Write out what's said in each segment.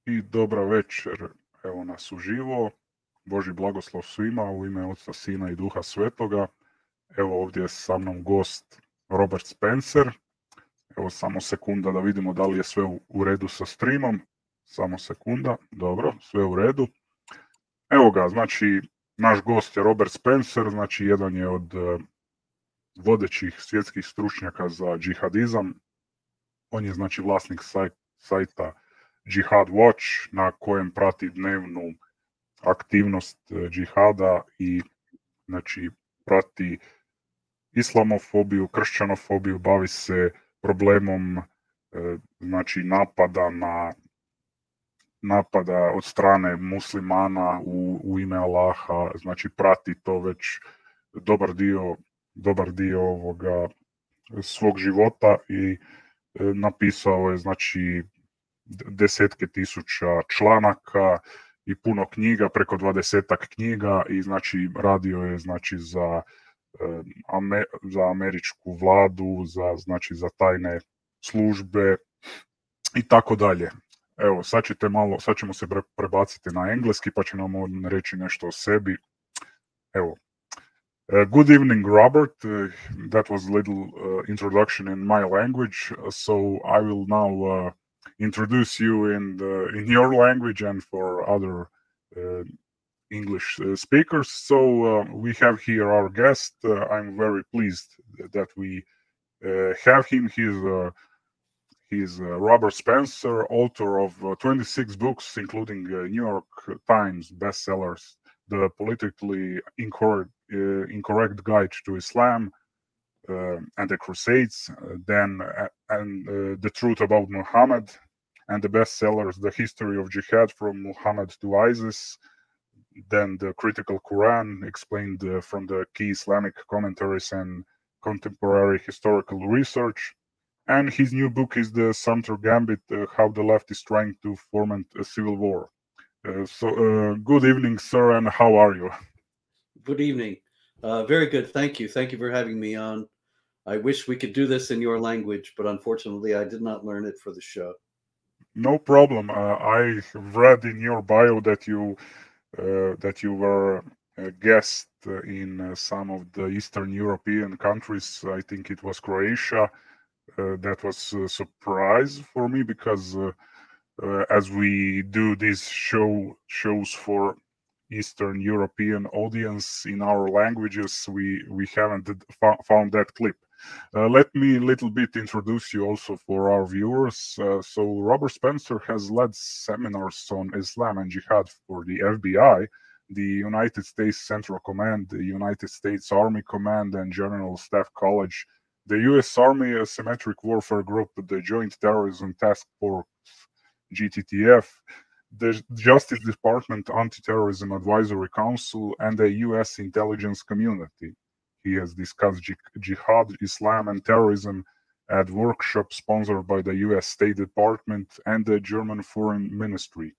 I dobra večer, evo nas uživo. Božji blagoslov svima u ime Oca, Sina i Duha Svetoga. Evo ovdje je sa mnom gost Robert Spencer. Evo samo sekunda da vidimo da li je sve u redu sa streamom. Samo sekunda, dobro, sve u redu. Evo ga, znači naš gost je Robert Spencer, znači jedan je od vodećih svjetskih stručnjaka za džihadizam. On je znači vlasnik sajta Jihad Watch na kojem prati dnevnu aktivnost džihada i znači prati islamofobiju, kršćanofobiju, bavi se problemom znači napada od strane muslimana u ime Allaha, znači prati to već dobar dio ovoga svog života i napisao je znači desetke tisuća članaka i puno knjiga, preko 20-ak knjiga i znači radio je znači za američku vladu, za tajne službe i tako dalje. Evo, sad ćemo se prebaciti na engleski pa će nam on reći nešto o sebi. Evo. Good evening, Robert. That was a little introduction in my language, so I will now introduce you in your language and for other English speakers. So we have here our guest. I'm very pleased that we have him. He's Robert Spencer, author of 26 books, including New York Times bestsellers, The Politically Incorrect Guide to Islam, and the Crusades, The Truth About Muhammad, and the bestsellers The History of Jihad from Muhammad to ISIS, then The Critical Quran, explained from the key Islamic commentaries and contemporary historical research. And his new book is The Sumter Gambit, How the Left is Trying to Foment a Civil War. Good evening, sir, and how are you? Good evening. Very good. Thank you. Thank you for having me on. I wish we could do this in your language, but unfortunately, I did not learn it for the show. No problem. I read in your bio that you were a guest in some of the Eastern European countries. I think it was Croatia. That was a surprise for me because as we do these shows for Eastern European audience in our languages, we haven't found that clip. Let me a little bit introduce you also for our viewers. So Robert Spencer has led seminars on Islam and Jihad for the FBI, the United States Central Command, the United States Army Command and General Staff College, the U.S. Army Asymmetric Warfare Group, the Joint Terrorism Task Force, GTTF, the Justice Department Anti-Terrorism Advisory Council, and the U.S. intelligence community. He has discussed jihad, Islam, and terrorism at workshops sponsored by the U.S. State Department and the German Foreign Ministry.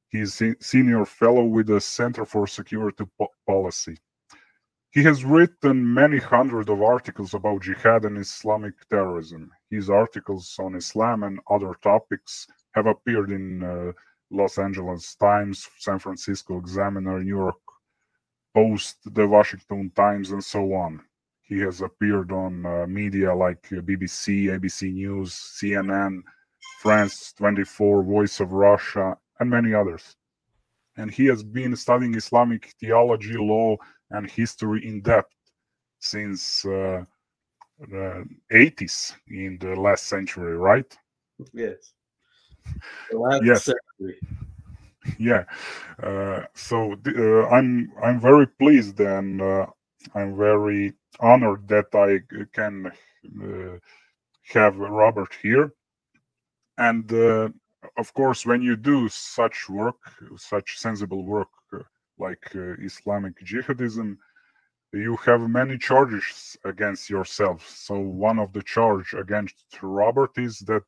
He is senior fellow with the Center for Security Policy. He has written many hundreds of articles about jihad and Islamic terrorism. His articles on Islam and other topics have appeared in Los Angeles Times, San Francisco Examiner, New York Post, the Washington Times, and so on. He has appeared on media like BBC, ABC News, CNN, France 24, Voice of Russia, and many others. And he has been studying Islamic theology, law, and history in depth since the 80s in the last century, right? Yes. The last yes. century. Yeah. I'm very pleased and I'm very honored that I can have Robert here. And of course, when you do such work, such sensible work like Islamic jihadism, you have many charges against yourself. So one of the charge against Robert is that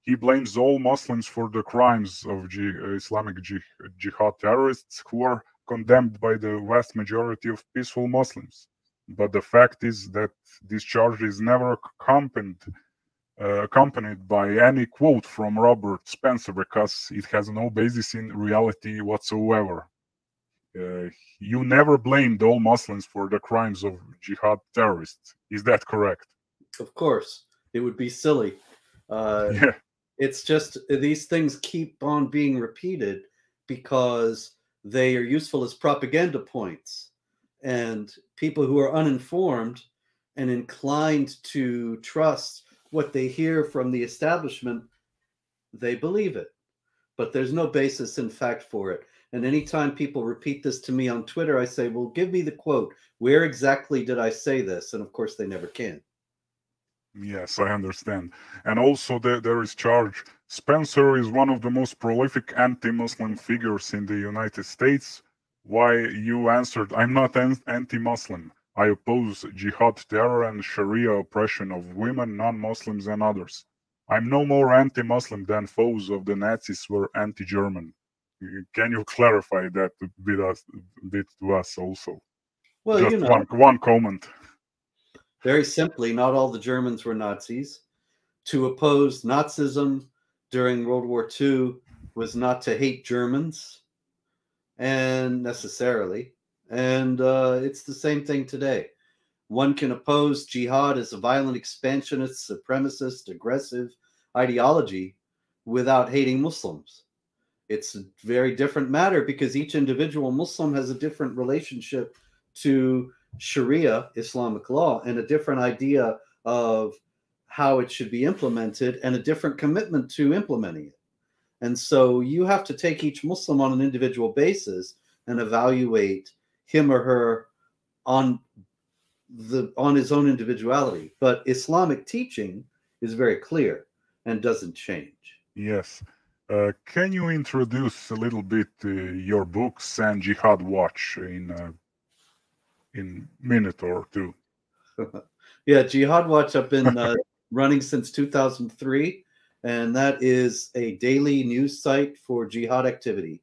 he blames all Muslims for the crimes of Islamic jihad terrorists who are condemned by the vast majority of peaceful Muslims. But the fact is that this charge is never accompanied accompanied by any quote from Robert Spencer, because it has no basis in reality whatsoever. You never blamed all Muslims for the crimes of jihad terrorists. Is that correct? Of course, it would be silly. Yeah. It's just these things keep on being repeated because they are useful as propaganda points. And people who are uninformed and inclined to trust what they hear from the establishment, they believe it. But there's no basis in fact for it. And anytime people repeat this to me on Twitter, I say, well, give me the quote. Where exactly did I say this? And of course, they never can. Yes, I understand. And also there is charge. Spencer is one of the most prolific anti-Muslim figures in the United States. Why you answered, I'm not anti-Muslim. I oppose jihad terror and Sharia oppression of women, non-Muslims, and others. I'm no more anti-Muslim than foes of the Nazis were anti-German. Can you clarify that a bit to us also? Well, Just one comment. Very simply, not all the Germans were Nazis. To oppose Nazism during World War II was not to hate Germans, and necessarily. And it's the same thing today. One can oppose jihad as a violent expansionist, supremacist, aggressive ideology without hating Muslims. It's a very different matter because each individual Muslim has a different relationship to Sharia, Islamic law, and a different idea of how it should be implemented and a different commitment to implementing it. And so you have to take each Muslim on an individual basis and evaluate him or her on his own individuality. But Islamic teaching is very clear and doesn't change. Yes. Can you introduce a little bit your books and Jihad Watch in minute or two? Yeah, Jihad Watch, I've been running since 2003, and that is a daily news site for jihad activity.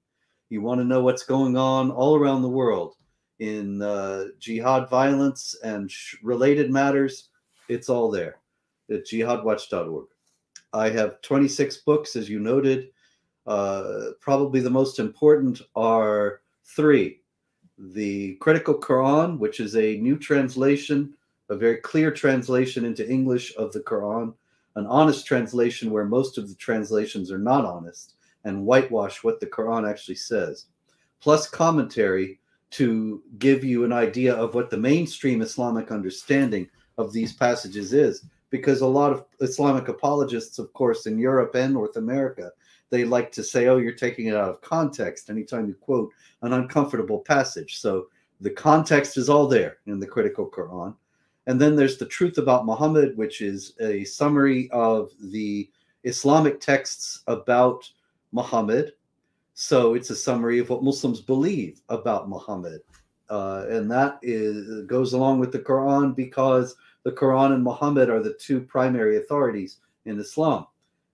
You want to know what's going on all around the world in jihad violence and related matters, it's all there at jihadwatch.org. I have 26 books, as you noted. Probably the most important are 3. The Critical Quran, which is a new translation, a very clear translation into English of the Quran, an honest translation where most of the translations are not honest, and whitewash what the Quran actually says, plus commentary to give you an idea of what the mainstream Islamic understanding of these passages is. Because a lot of Islamic apologists, of course, in Europe and North America, they like to say, oh, you're taking it out of context anytime you quote an uncomfortable passage. So the context is all there in the Critical Quran. And then there's the Truth About Muhammad, which is a summary of the Islamic texts about Muhammad. So it's a summary of what Muslims believe about Muhammad. And that goes along with the Quran because the Quran and Muhammad are the 2 primary authorities in Islam.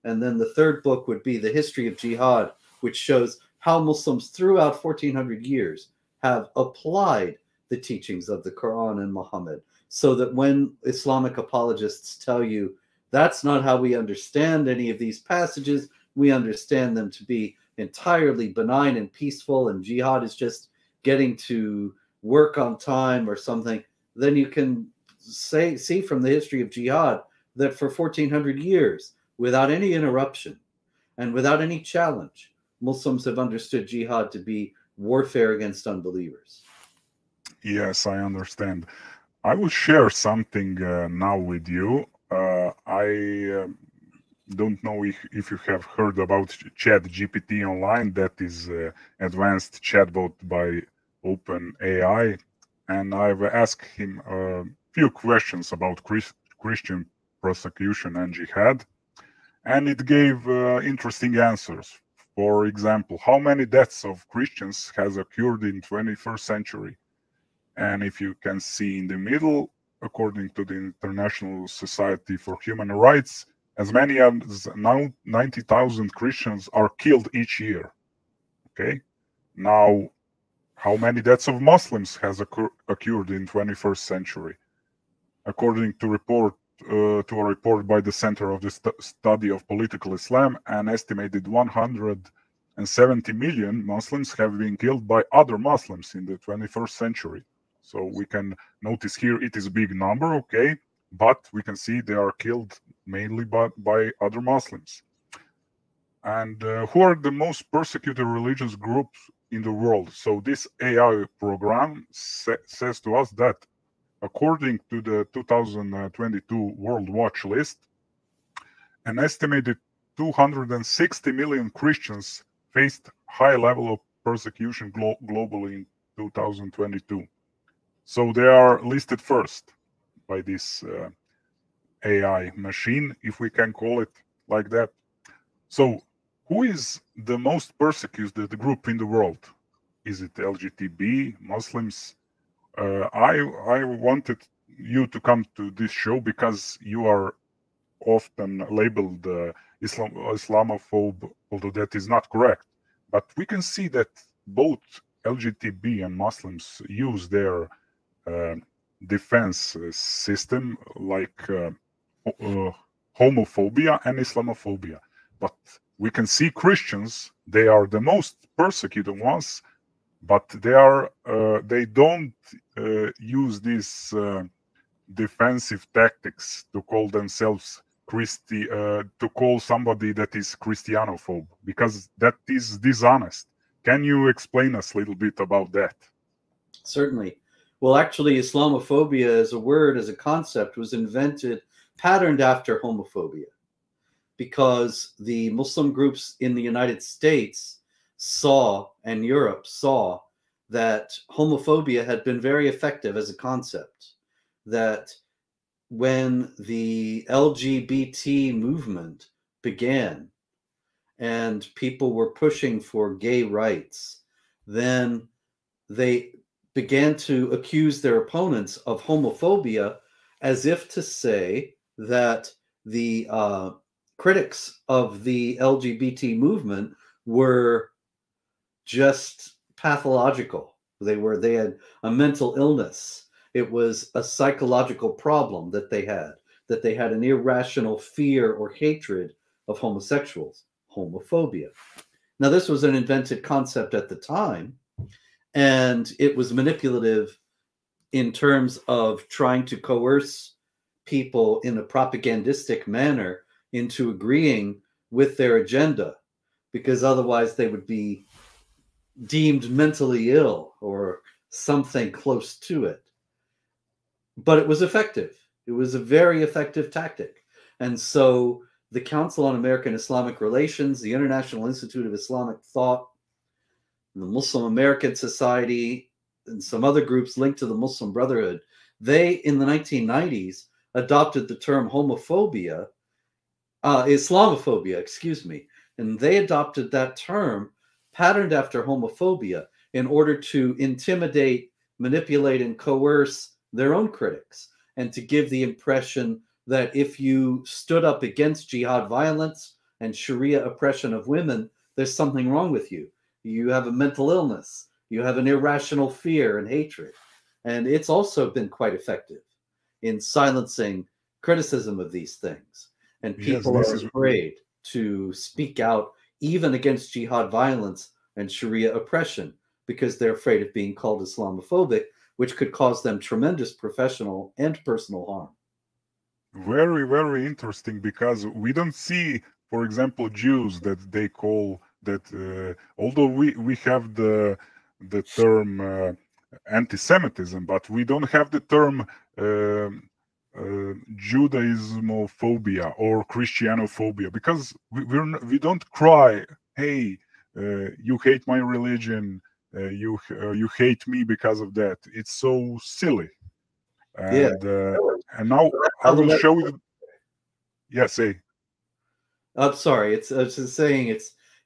And then the 3rd book would be The History of Jihad, which shows how Muslims throughout 1400 years have applied the teachings of the Quran and Muhammad, so that when Islamic apologists tell you that's not how we understand any of these passages, we understand them to be entirely benign and peaceful, and jihad is just getting to work on time or something, then you can see from the history of jihad that for 1400 years, without any interruption and without any challenge, Muslims have understood jihad to be warfare against unbelievers. Yes, I understand. I will share something now with you. I don't know if you have heard about ChatGPT Online. That is advanced chatbot by OpenAI. And I've asked him a few questions about Christian persecution and jihad. And it gave interesting answers. For example, how many deaths of Christians has occurred in 21st century? And if you can see in the middle, according to the International Society for Human Rights, as many as 90,000 Christians are killed each year. Okay. Now, how many deaths of Muslims has occurred in 21st century? According to report to a report by the Center of the Study of Political Islam, an estimated 170 million Muslims have been killed by other Muslims in the 21st century. So we can notice here it is a big number, okay, but we can see they are killed mainly by other Muslims. And who are the most persecuted religious groups in the world? So this AI program says to us that according to the 2022 World Watch List, an estimated 260 million Christians faced high level of persecution globally in 2022. So they are listed first by this AI machine, if we can call it like that. So who is the most persecuted group in the world? Is it LGBT, Muslims? I wanted you to come to this show because you are often labeled Islamophobe, although that is not correct. But we can see that both LGBT and Muslims use their defense system like homophobia and Islamophobia. But we can see Christians, they are the most persecuted ones, but they don't use these defensive tactics to call themselves to call somebody that is Christianophobe, because that is dishonest. Can you explain us a little bit about that? Certainly. Well, actually, Islamophobia as a word, as a concept, was invented, patterned after homophobia, because the Muslim groups in the United States saw, and Europe saw, that homophobia had been very effective as a concept. That when the LGBT movement began and people were pushing for gay rights, then they began to accuse their opponents of homophobia, as if to say that the critics of the LGBT movement were just pathological. They had a mental illness. It was a psychological problem that they had an irrational fear or hatred of homosexuals, homophobia. Now, this was an invented concept at the time, and it was manipulative in terms of trying to coerce people in a propagandistic manner into agreeing with their agenda, because otherwise they would be deemed mentally ill or something close to it. But it was effective. It was a very effective tactic. And so the Council on American Islamic Relations, the International Institute of Islamic Thought, the Muslim American Society, and some other groups linked to the Muslim Brotherhood, they, in the 1990s, adopted the term homophobia, Islamophobia, excuse me, and they adopted that term patterned after homophobia in order to intimidate, manipulate, and coerce their own critics, and to give the impression that if you stood up against jihad violence and Sharia oppression of women, there's something wrong with you. You have a mental illness. You have an irrational fear and hatred. And it's also been quite effective in silencing criticism of these things. And people are afraid to speak out even against jihad violence and Sharia oppression because they're afraid of being called Islamophobic, which could cause them tremendous professional and personal harm. Very, very interesting, because we don't see, for example, Jews that they call that, although we have the term anti-Semitism, but we don't have the term Judaismophobia or Christianophobia, because we don't cry, hey, you hate my religion, you hate me because of that. It's so silly. And and now I will show you. Yeah, say. I'm sorry. It's just saying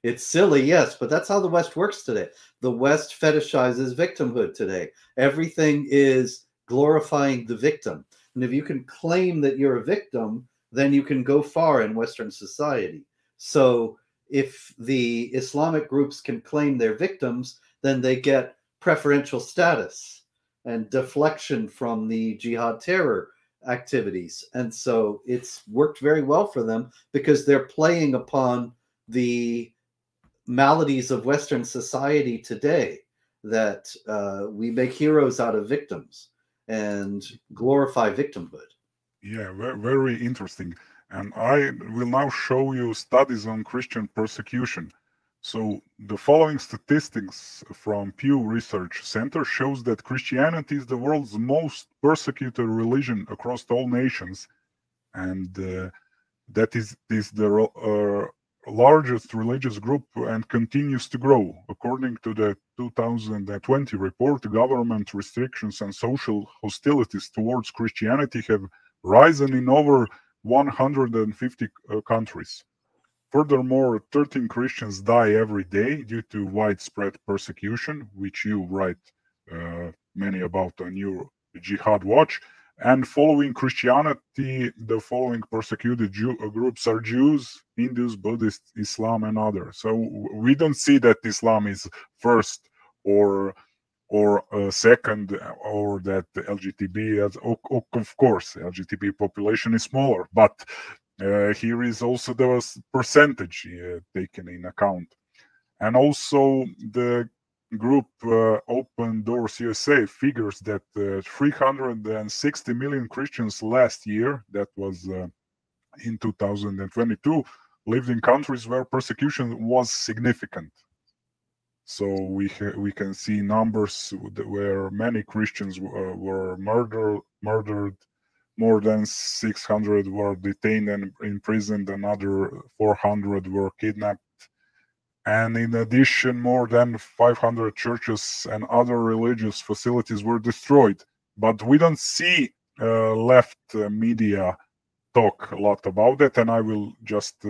it's silly, yes, but that's how the West works today. The West fetishizes victimhood today. Everything is glorifying the victim. And if you can claim that you're a victim, then you can go far in Western society. So if the Islamic groups can claim they're victims, then they get preferential status and deflection from the jihad terror activities. And so it's worked very well for them because they're playing upon the maladies of Western society today, that we make heroes out of victims and glorify victimhood. Yeah, very interesting. And I will now show you studies on Christian persecution. So the following statistics from Pew Research Center shows that Christianity is the world's most persecuted religion across all nations, and that is the largest religious group and continues to grow. According to the 2020 report, government restrictions and social hostilities towards Christianity have risen in over 150 countries. Furthermore, 13 Christians die every day due to widespread persecution, which you write many about on your Jihad Watch. And following Christianity, the following persecuted groups are Jews, Hindus, Buddhists, Islam, and others. So we don't see that Islam is first or second, or that the LGBT, of course, LGBT population is smaller, but here is also the percentage taken in account. And also the group Open Doors USA figures that 360 million Christians last year, that was in 2022, lived in countries where persecution was significant. So we can see numbers where many Christians were murdered, more than 600 were detained and imprisoned, another 400 were kidnapped. And in addition, more than 500 churches and other religious facilities were destroyed. But we don't see left media talk a lot about it, and I will just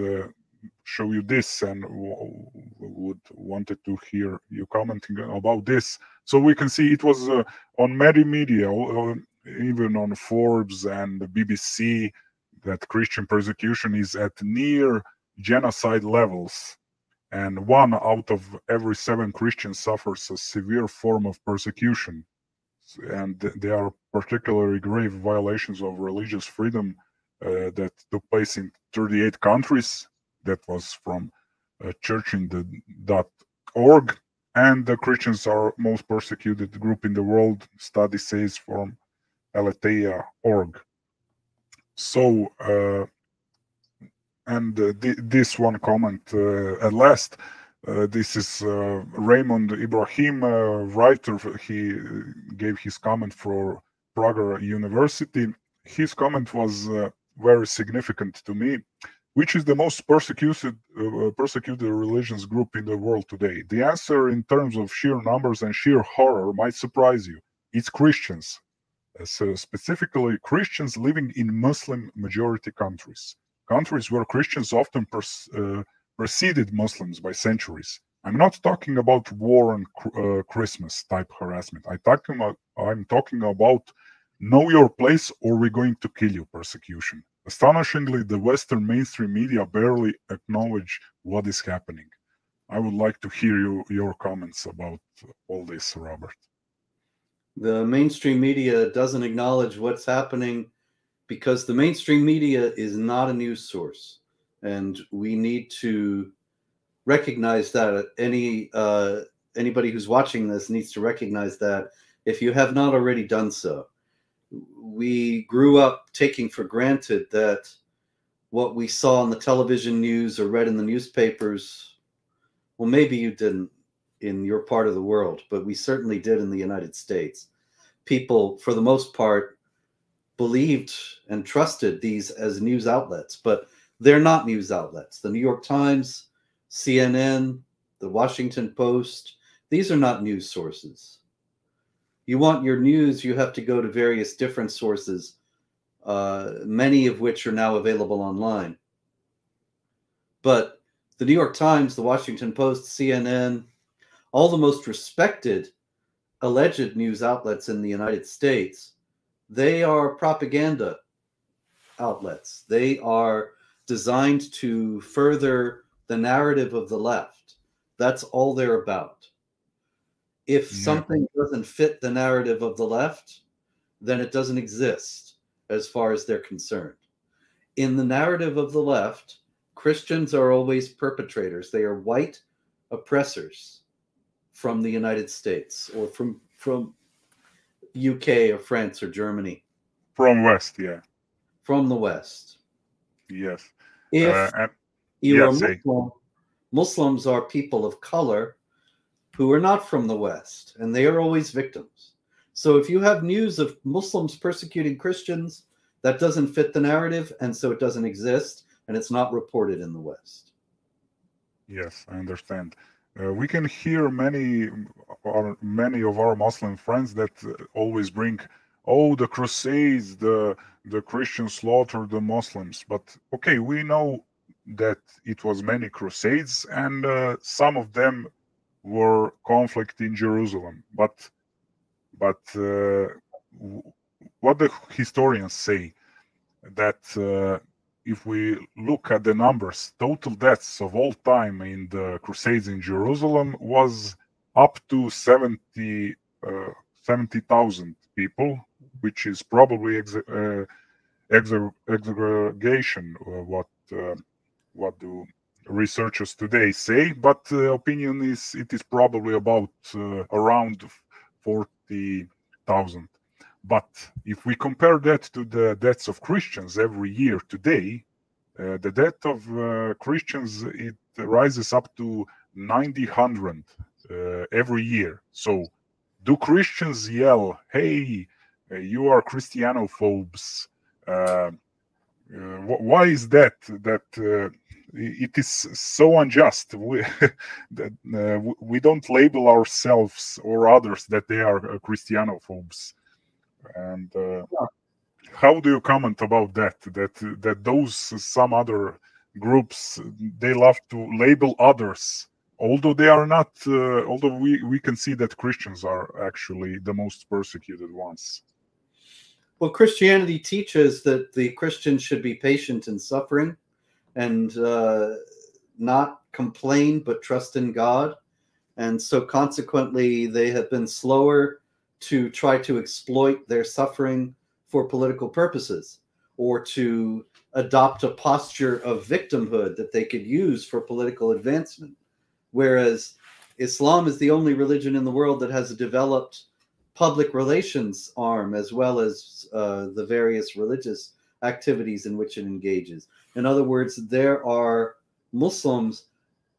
show you this, and would wanted to hear you commenting about this. So we can see it was on many media, even on Forbes and the BBC, that Christian persecution is at near genocide levels. And 1 out of every 7 Christians suffers a severe form of persecution. And they are particularly grave violations of religious freedom that took place in 38 countries. That was from churchin.org. And the Christians are most persecuted group in the world, study says, from aletheia.org. So, this one comment at last. This is Raymond Ibrahim, writer. He gave his comment for Prager University. His comment was very significant to me. Which is the most persecuted religions group in the world today? The answer in terms of sheer numbers and sheer horror might surprise you. It's Christians. So specifically Christians living in Muslim majority countries. Countries where Christians often preceded Muslims by centuries. I'm not talking about war and Christmas type harassment. I'm talking about know your place or we're going to kill you persecution. Astonishingly, the Western mainstream media barely acknowledge what is happening. I would like to hear your comments about all this, Robert. The mainstream media doesn't acknowledge what's happening because the mainstream media is not a news source. And we need to recognize that. Anybody who's watching this needs to recognize that if you have not already done so. We grew up taking for granted that what we saw on the television news or read in the newspapers, well, maybe you didn't in your part of the world, but we certainly did in the United States. People, for the most part, believed and trusted these as news outlets, but they're not news outlets. The New York Times, CNN, the Washington Post, these are not news sources. You want your news, you have to go to various different sources, many of which are now available online. But the New York Times, the Washington Post, CNN, all the most respected alleged news outlets in the United States, they are propaganda outlets. They are designed to further the narrative of the left. That's all they're about. If something doesn't fit the narrative of the left, then it doesn't exist. as far as they're concerned. In the narrative of the left, Christians are always perpetrators. They are white oppressors from the United States or from UK or France or Germany. From West, yeah. From the West. Yes. If And you are yes, Muslim, Muslims are people of color who are not from the West, and they are always victims. So if you have news of Muslims persecuting Christians, that doesn't fit the narrative, and so it doesn't exist, and it's not reported in the West. yes, I understand. We can hear many of our Muslim friends that always bring, oh, the Crusades, the Christians slaughtered the Muslims. But okay, we know that it was many Crusades, and some of them were conflict in Jerusalem. But what the historians say that if we look at the numbers, total deaths of all time in the Crusades in Jerusalem was up to 70,000 people, which is probably exaggeration. What do researchers today say? But opinion is it is probably about around 40,000. But if we compare that to the deaths of Christians every year today, the death of Christians, it rises up to 900 every year. So do Christians yell, hey, you are Christianophobes? Why is that it is so unjust? We don't label ourselves or others that they are Christianophobes. And how do you comment about that? That those some other groups, they love to label others, although they are not. Although we can see that Christians are actually the most persecuted ones. Well, Christianity teaches that the Christians should be patient in suffering, and not complain, but trust in God. And so, consequently, they have been slower to try to exploit their suffering for political purposes, or to adopt a posture of victimhood that they could use for political advancement. Whereas Islam is the only religion in the world that has a developed public relations arm, as well as the various religious activities in which it engages. In other words, there are Muslims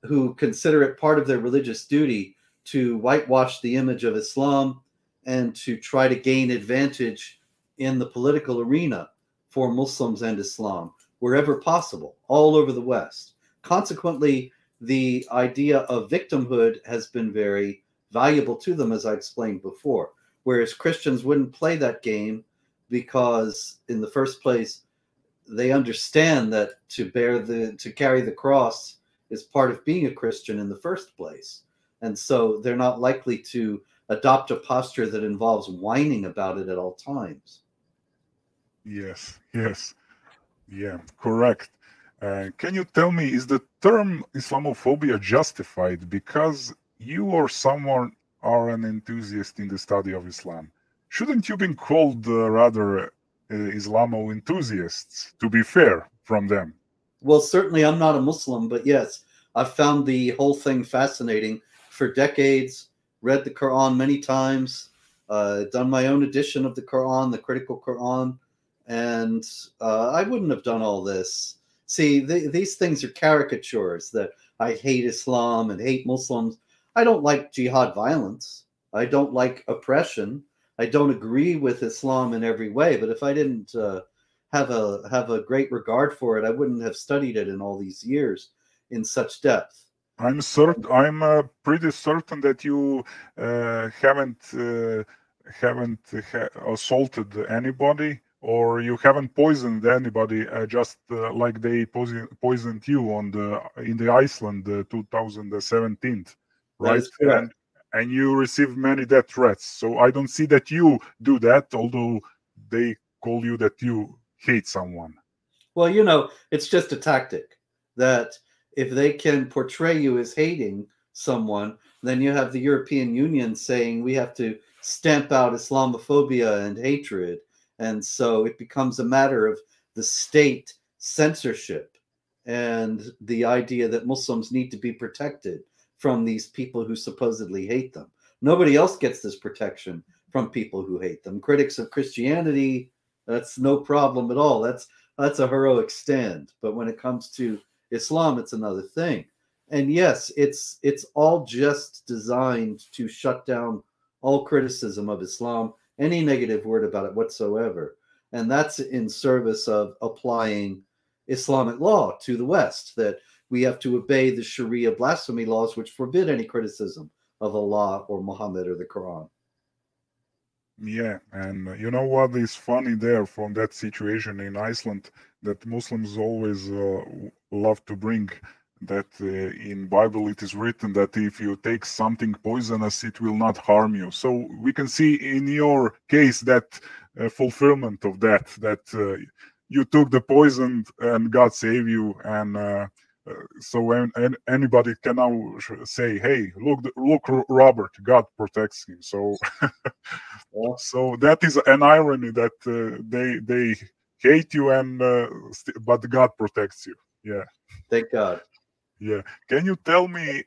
who consider it part of their religious duty to whitewash the image of Islam and to try to gain advantage in the political arena for Muslims and Islam, wherever possible, all over the West. Consequently, the idea of victimhood has been very valuable to them, as I explained before, whereas Christians wouldn't play that game because, in the first place, they understand that to carry the cross is part of being a Christian in the first place. And so they're not likely to adopt a posture that involves whining about it at all times. Yes, yeah, correct. Can you tell me, is the term Islamophobia justified because you or someone are an enthusiast in the study of Islam? Shouldn't you be called rather Islamo enthusiasts, to be fair from them? Well, certainly I'm not a Muslim, but yes, I've found the whole thing fascinating for decades, read the Quran many times, done my own edition of the Quran, the critical Quran, and I wouldn't have done all this. See, these things are caricatures, that I hate Islam and hate Muslims. I don't like jihad violence. I don't like oppression. I don't agree with Islam in every way, but if I didn't have a great regard for it, I wouldn't have studied it in all these years in such depth. I'm pretty certain that you haven't assaulted anybody, or you haven't poisoned anybody, just like they poisoned you in the Iceland 2017, right? And you received many death threats. So I don't see that you do that, although they call you that you hate someone. Well, it's just a tactic that if they can portray you as hating someone, then you have the European Union saying we have to stamp out Islamophobia and hatred, And so it becomes a matter of the state censorship and the idea that Muslims need to be protected from these people who supposedly hate them. Nobody else gets this protection from people who hate them. Critics of Christianity, that's no problem at all. That's a heroic stand. But when it comes to Islam, it's another thing. And yes, it's all just designed to shut down all criticism of Islam, any negative word about it whatsoever. And that's in service of applying Islamic law to the West, that we have to obey the Sharia blasphemy laws, which forbid any criticism of Allah or Muhammad or the Quran. Yeah, and you know what is funny there from that situation in Iceland, that Muslims always love to bring that in Bible it is written that if you take something poisonous, it will not harm you. So we can see in your case that fulfillment of that, you took the poison and God save you, and so when anybody can now say, "Hey, look, Robert, God protects him." So, Yeah. so that is an irony that they hate you, and but God protects you. Yeah, Thank God. yeah. Can you tell me,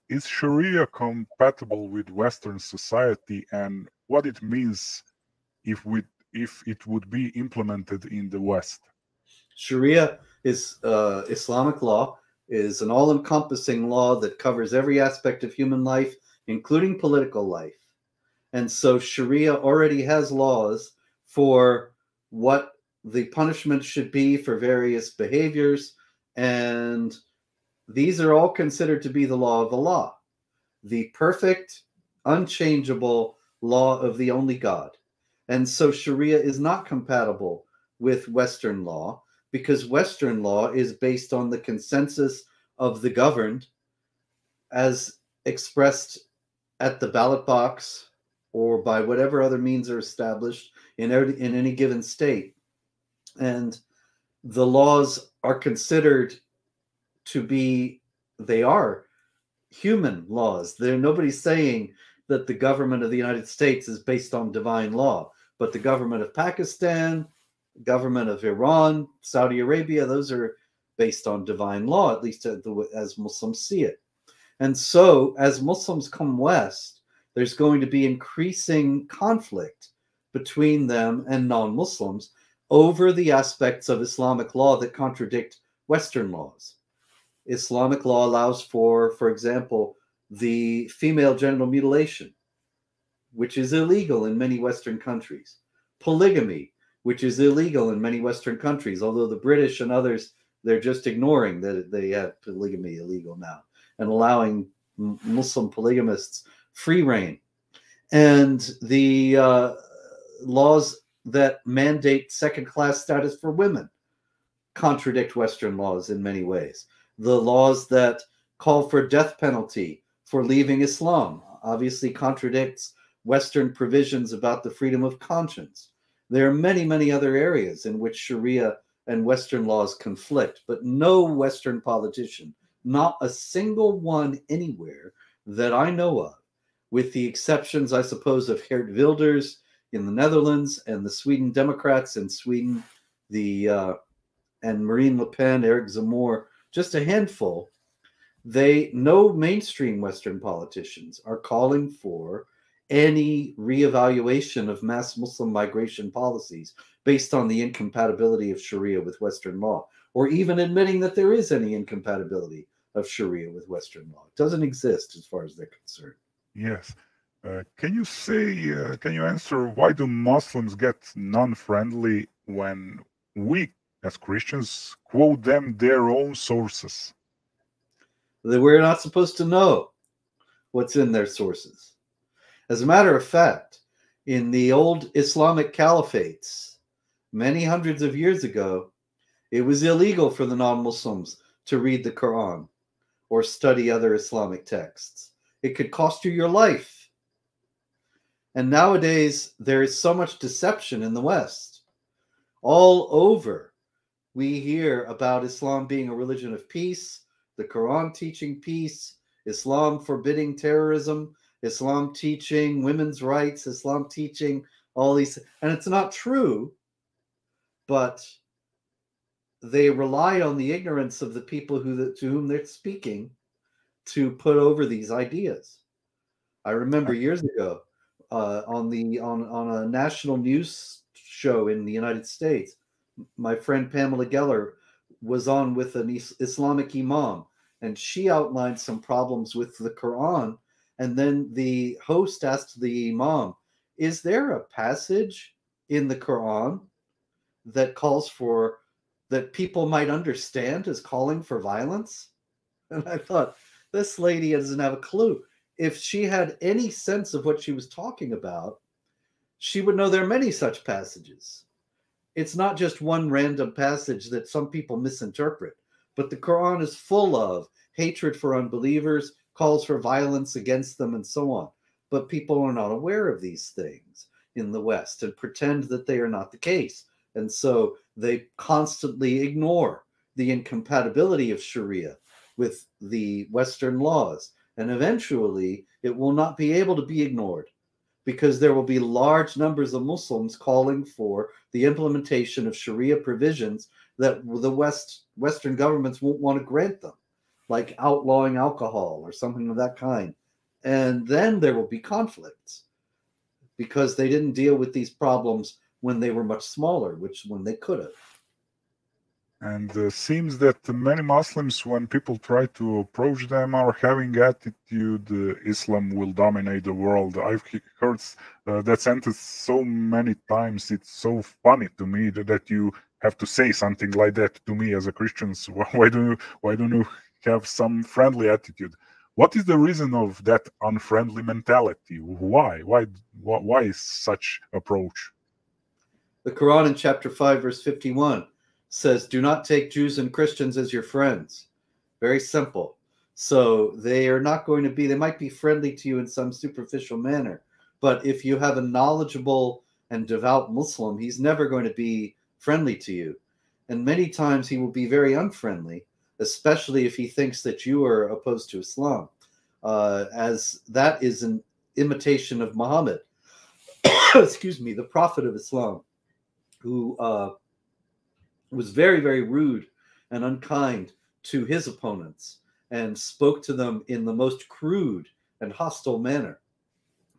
is Sharia compatible with Western society, and what it means if it would be implemented in the West? Sharia is Islamic law, is an all-encompassing law that covers every aspect of human life, including political life. And so Sharia already has laws for what the punishment should be for various behaviors, and these are all considered to be the law of Allah, the perfect, unchangeable law of the only God. And so Sharia is not compatible with Western law, because Western law is based on the consensus of the governed as expressed at the ballot box or by whatever other means are established in any given state. And the laws are considered to be, they are human laws. Nobody's saying that the government of the United States is based on divine law, but the government of Pakistan, government of Iran, Saudi Arabia, those are based on divine law, at least as Muslims see it. And so as Muslims come west, there's going to be increasing conflict between them and non-Muslims over the aspects of Islamic law that contradict Western laws. Islamic law allows for example, the female genital mutilation, which is illegal in many Western countries. Polygamy, which is illegal in many Western countries, although the British and others, they're just ignoring that they have polygamy illegal now and allowing Muslim polygamists free reign. And the laws that mandate second-class status for women contradict Western laws in many ways. The laws that call for death penalty for leaving Islam obviously contradicts Western provisions about the freedom of conscience. There are many, many other areas in which Sharia and Western laws conflict, but no Western politician, not a single one anywhere that I know of, with the exceptions, I suppose, of Geert Wilders in the Netherlands and the Sweden Democrats in Sweden, and Marine Le Pen, Eric Zemmour, just a handful. No mainstream Western politicians are calling for any reevaluation of mass Muslim migration policies based on the incompatibility of Sharia with Western law, or even admitting that there is any incompatibility of Sharia with Western law. It doesn't exist as far as they're concerned. Yes. Can you answer, why do Muslims get non-friendly when we as Christians quote them their own sources? We're not supposed to know what's in their sources. As a matter of fact, in the old Islamic caliphates, many hundreds of years ago, it was illegal for the non-Muslims to read the Quran or study other Islamic texts. It could cost you your life. And nowadays, there is so much deception in the West. All over, we hear about Islam being a religion of peace, the Quran teaching peace, Islam forbidding terrorism, Islam teaching women's rights, Islam teaching all these, and it's not true. but they rely on the ignorance of the people to whom they're speaking to put over these ideas. I remember years ago on a national news show in the United States, my friend Pamela Geller was on with an Islamic imam, and she outlined some problems with the Quran. And then the host asked the imam, is there a passage in the Quran that calls for, that people might understand as calling for violence? And I thought, this lady doesn't have a clue. If she had any sense of what she was talking about, she would know there are many such passages. It's not just one random passage that some people misinterpret, but the Quran is full of hatred for unbelievers, calls for violence against them, and so on. But people are not aware of these things in the West and pretend that they are not the case. And so they constantly ignore the incompatibility of Sharia with the Western laws. And eventually, it will not be able to be ignored, because there will be large numbers of Muslims calling for the implementation of Sharia provisions that the Western governments won't want to grant them, like outlawing alcohol or something of that kind. And then there will be conflicts, because they didn't deal with these problems when they were much smaller, when they could have. And seems that many Muslims, when people try to approach them, are having attitude Islam will dominate the world. I've heard that sentence so many times. It's so funny to me that you have to say something like that to me as a Christian. Why don't you have some friendly attitude? What is the reason of that unfriendly mentality? Why is such approach? The Quran in chapter 5, verse 51 says, do not take Jews and Christians as your friends. Very simple. So they are not going to be, they might be friendly to you in some superficial manner, but if you have a knowledgeable and devout Muslim, he's never going to be friendly to you. And many times he will be very unfriendly, especially if he thinks that you are opposed to Islam, as that is an imitation of Muhammad, excuse me, the prophet of Islam, who was very, very rude and unkind to his opponents and spoke to them in the most crude and hostile manner.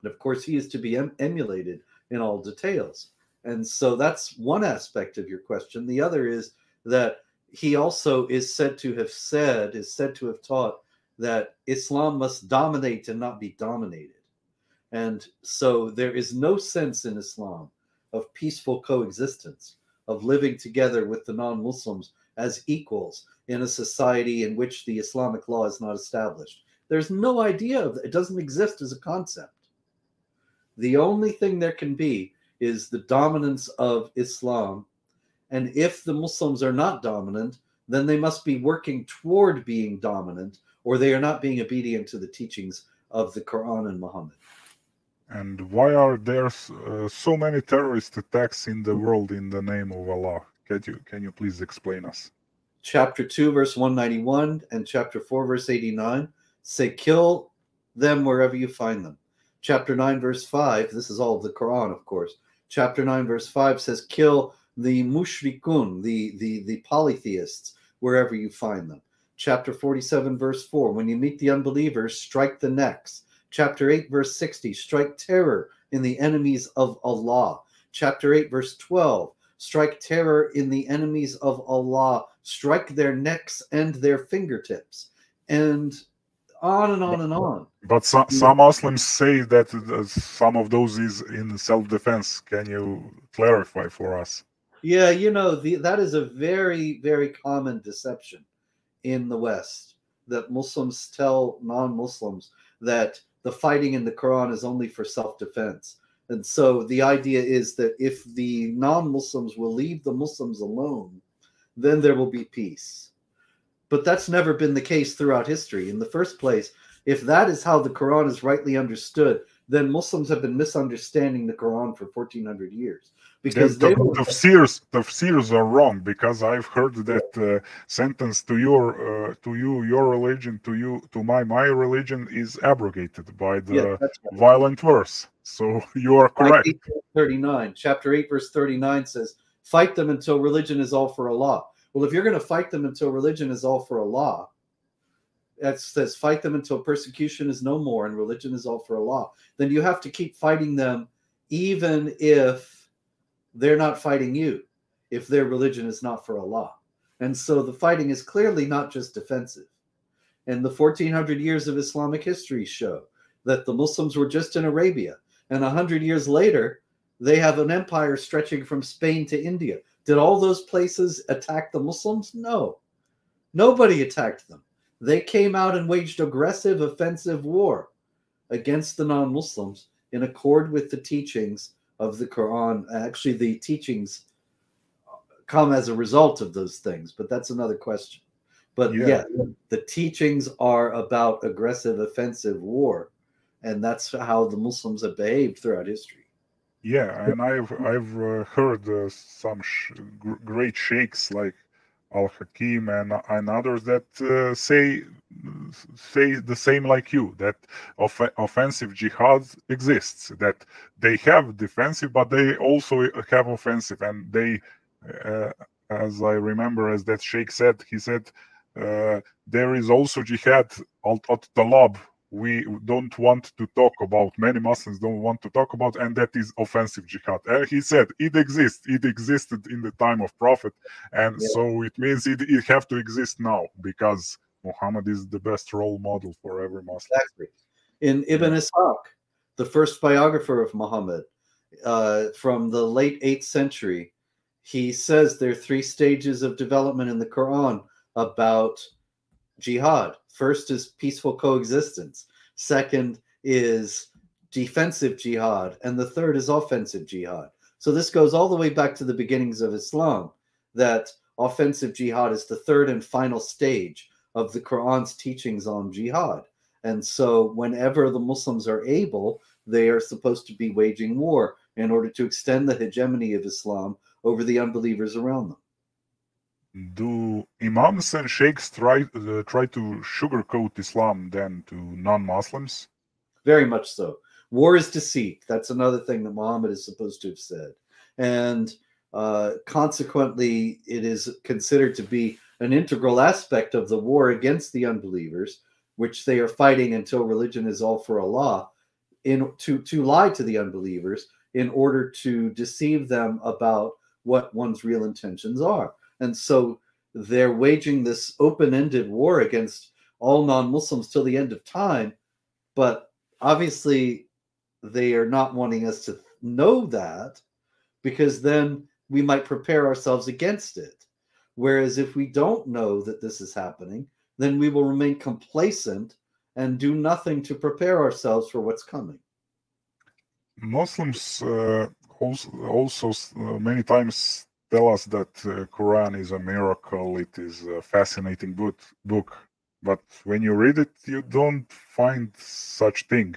And of course, he is to be emulated in all details. And so that's one aspect of your question. The other is that he also is said to have taught that Islam must dominate and not be dominated. And so there is no sense in Islam of peaceful coexistence, of living together with the non-Muslims as equals in a society in which the Islamic law is not established. There's no idea of it. It doesn't exist as a concept. The only thing there can be is the dominance of Islam. And if the Muslims are not dominant, then they must be working toward being dominant, or they are not being obedient to the teachings of the Quran and Muhammad. And why are there so many terrorist attacks in the world in the name of Allah? Can you please explain us? Chapter 2, verse 191 and chapter 4, verse 89 say, kill them wherever you find them. Chapter 9, verse 5, this is all of the Quran, of course. Chapter 9, verse 5 says, kill the mushrikun, the polytheists, wherever you find them. Chapter 47, verse 4, when you meet the unbelievers, strike the necks. Chapter 8, verse 60, strike terror in the enemies of Allah. Chapter 8, verse 12, strike terror in the enemies of Allah, strike their necks and their fingertips, and on and on and on. But some Muslims say that some of those is in self-defense. Can you clarify for us? Yeah, that is a very, very common deception in the West, that Muslims tell non-Muslims that the fighting in the Quran is only for self-defense. And so the idea is that if the non-Muslims will leave the Muslims alone, then there will be peace. But that's never been the case throughout history. In the first place, if that is how the Quran is rightly understood, then Muslims have been misunderstanding the Quran for 1400 years. Because the tafsirs are wrong, because I've heard that sentence to your religion, to my religion is abrogated by the violent verse. So you are correct. 39, chapter 8, verse 39 says, fight them until religion is all for Allah. Well, if you're going to fight them until religion is all for Allah, that says fight them until persecution is no more and religion is all for Allah, then you have to keep fighting them even if they're not fighting you, if their religion is not for Allah. And so the fighting is clearly not just defensive. And the 1400 years of Islamic history show that the Muslims were just in Arabia, and 100 years later, they have an empire stretching from Spain to India. Did all those places attack the Muslims? No. Nobody attacked them. They came out and waged aggressive, offensive war against the non-Muslims in accord with the teachings of the Quran. Actually, the teachings come as a result of those things, but that's another question. But yeah, the teachings are about aggressive, offensive war, and that's how the Muslims have behaved throughout history. Yeah, and I've heard some great sheikhs like Al-Hakim and others that say the same like you, that offensive jihad exists, that they have defensive, but they also have offensive, and they, as I remember, as that sheikh said, he said, there is also jihad al-talab. We don't want to talk about, many Muslims don't want to talk about, and that is offensive jihad. He said it exists, it existed in the time of Prophet, and so it means it have to exist now, because Muhammad is the best role model for every Muslim. Exactly. In Ibn Ishaq, the first biographer of Muhammad, from the late 8th century, he says there are 3 stages of development in the Quran about jihad. First is peaceful coexistence. Second is defensive jihad. And the third is offensive jihad. So this goes all the way back to the beginnings of Islam, that offensive jihad is the third and final stage of the Quran's teachings on jihad. And so whenever the Muslims are able, they are supposed to be waging war in order to extend the hegemony of Islam over the unbelievers around them. Do imams and sheikhs try to sugarcoat Islam then to non-Muslims? Very much so. War is deceit. That's another thing that Muhammad is supposed to have said. And consequently, it is considered to be an integral aspect of the war against the unbelievers, which they are fighting until religion is all for Allah, to lie to the unbelievers in order to deceive them about what one's real intentions are. And so they're waging this open-ended war against all non-Muslims till the end of time. But obviously, they are not wanting us to know that, because then we might prepare ourselves against it. Whereas if we don't know that this is happening, then we will remain complacent and do nothing to prepare ourselves for what's coming. Muslims also many times tell us that Quran is a miracle, it is a fascinating book, but when you read it, you don't find such thing.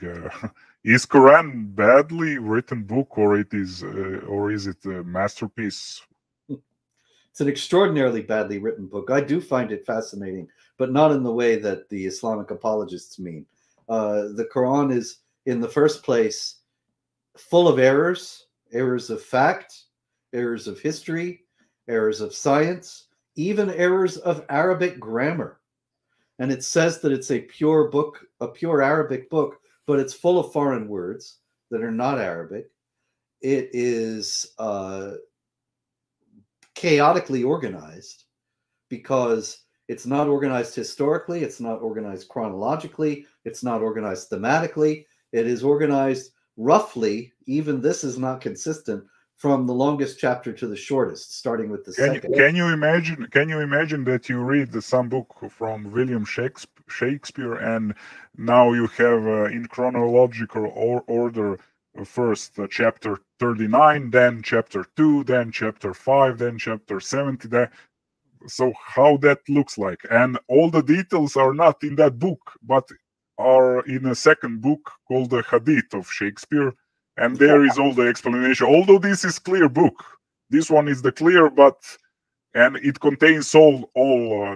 Is Quran badly written book, or is it a masterpiece? It's an extraordinarily badly written book. I do find it fascinating, but not in the way that the Islamic apologists mean. The Quran is, in the first place, full of errors of fact, errors of history, errors of science, even errors of Arabic grammar. And it says that it's a pure book, a pure Arabic book, but it's full of foreign words that are not Arabic. It is chaotically organized, because it's not organized historically, it's not organized chronologically, it's not organized thematically. It is organized roughly, even this is not consistent, from the longest chapter to the shortest, starting with the second. Can you imagine that you read some book from William Shakespeare, and now you have in chronological order first chapter 39, then chapter 2, then chapter 5, then chapter 70. So how that looks like, and all the details are not in that book, but are in a second book called the Hadith of Shakespeare, and there is all the explanation. Although this is clear book, this one is the clear, and it contains all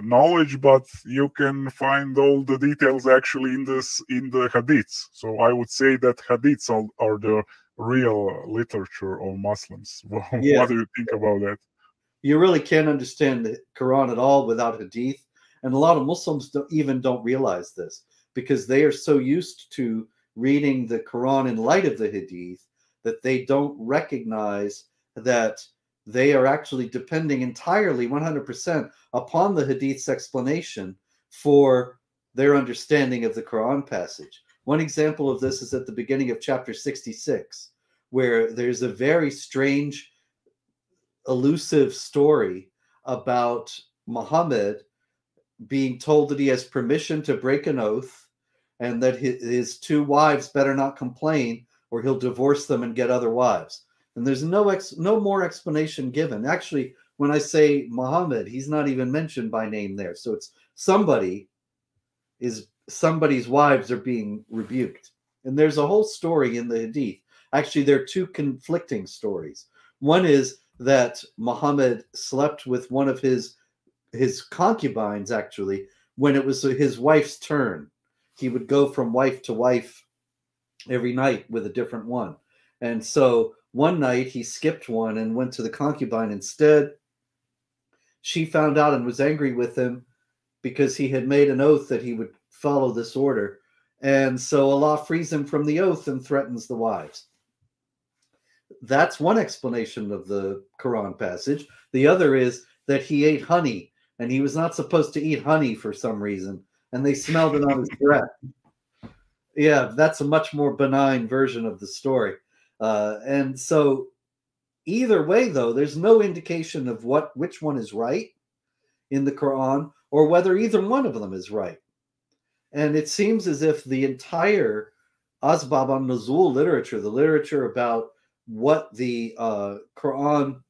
knowledge, but you can find all the details actually in the Hadiths. So I would say that Hadiths are the real literature of Muslims. Yeah. What do you think about that? You really can't understand the Quran at all without hadith. And a lot of Muslims don't realize this because they are so used to reading the Quran in light of the hadith that they don't recognize that they are actually depending entirely 100% upon the hadith's explanation for their understanding of the Quran passage. One example of this is at the beginning of chapter 66, where there's a very strange, elusive story about Muhammad being told that he has permission to break an oath and that his two wives better not complain or he'll divorce them and get other wives. And there's no more explanation given. Actually, when I say Muhammad, he's not even mentioned by name there. So it's somebody's wives are being rebuked. And there's a whole story in the hadith. Actually, there are two conflicting stories. One is that Muhammad slept with one of his concubines, actually, when it was his wife's turn. He would go from wife to wife every night with a different one. And so one night he skipped one and went to the concubine instead. She found out and was angry with him because he had made an oath that he would follow this order. And so Allah frees him from the oath and threatens the wives. That's one explanation of the Quran passage. The other is that he ate honey, and he was not supposed to eat honey for some reason, and they smelled it on his breath. Yeah, that's a much more benign version of the story. And so either way, though, there's no indication of which one is right in the Quran or whether either one of them is right. And it seems as if the entire Asbab an-Nuzul literature, the literature about what the Quran,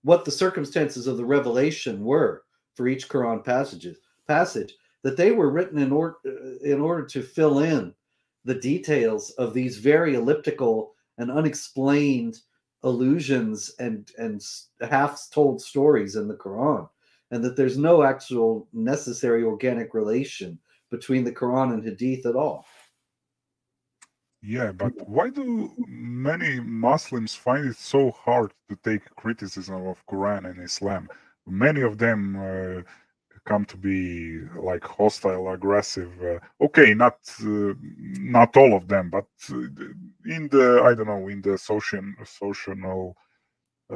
what the circumstances of the revelation were for each Quran passage, that they were written in order to fill in the details of these very elliptical and unexplained allusions and half-told stories in the Quran, and that there's no actual necessary organic relation between the Quran and Hadith at all. Yeah, but why do many Muslims find it so hard to take criticism of Quran and Islam? Many of them come to be like hostile, aggressive. Okay, not all of them, but in the, I don't know, in the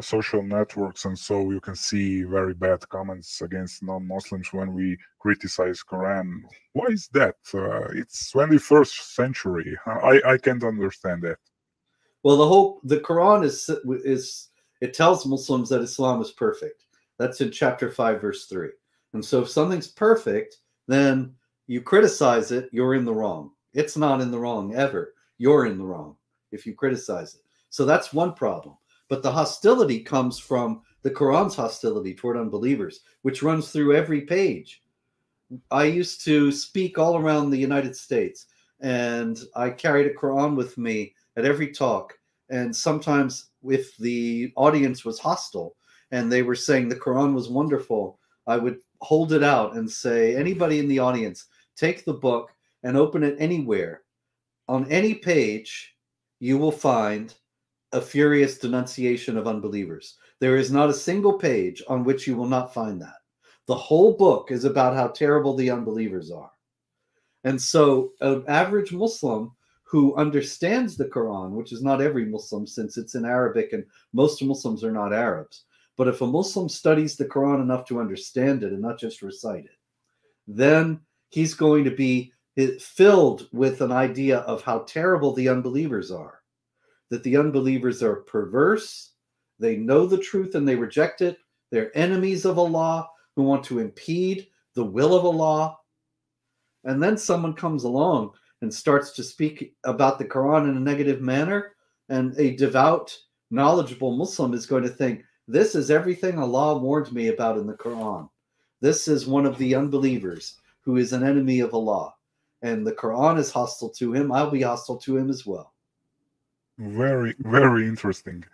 social networks, and so you can see very bad comments against non-Muslims when we criticize Quran. Why is that? It's 21st century. I can't understand that. Well, the Quran is it tells Muslims that Islam is perfect. That's in chapter 5, verse 3. And so if something's perfect, then you criticize it, you're in the wrong. It's not in the wrong ever. You're in the wrong if you criticize it. So that's one problem. But the hostility comes from the Quran's hostility toward unbelievers, which runs through every page. I used to speak all around the United States, and I carried a Quran with me at every talk. And sometimes if the audience was hostile and they were saying the Quran was wonderful, I would hold it out and say, anybody in the audience, take the book and open it anywhere. On any page, you will find a furious denunciation of unbelievers. There is not a single page on which you will not find that. The whole book is about how terrible the unbelievers are. And so an average Muslim who understands the Quran, which is not every Muslim since it's in Arabic and most Muslims are not Arabs, but if a Muslim studies the Quran enough to understand it and not just recite it, then he's going to be filled with an idea of how terrible the unbelievers are. That the unbelievers are perverse, they know the truth and they reject it, they're enemies of Allah who want to impede the will of Allah. And then someone comes along and starts to speak about the Quran in a negative manner, and a devout, knowledgeable Muslim is going to think, this is everything Allah warned me about in the Quran. This is one of the unbelievers who is an enemy of Allah. And the Quran is hostile to him. I'll be hostile to him as well. Very, very interesting.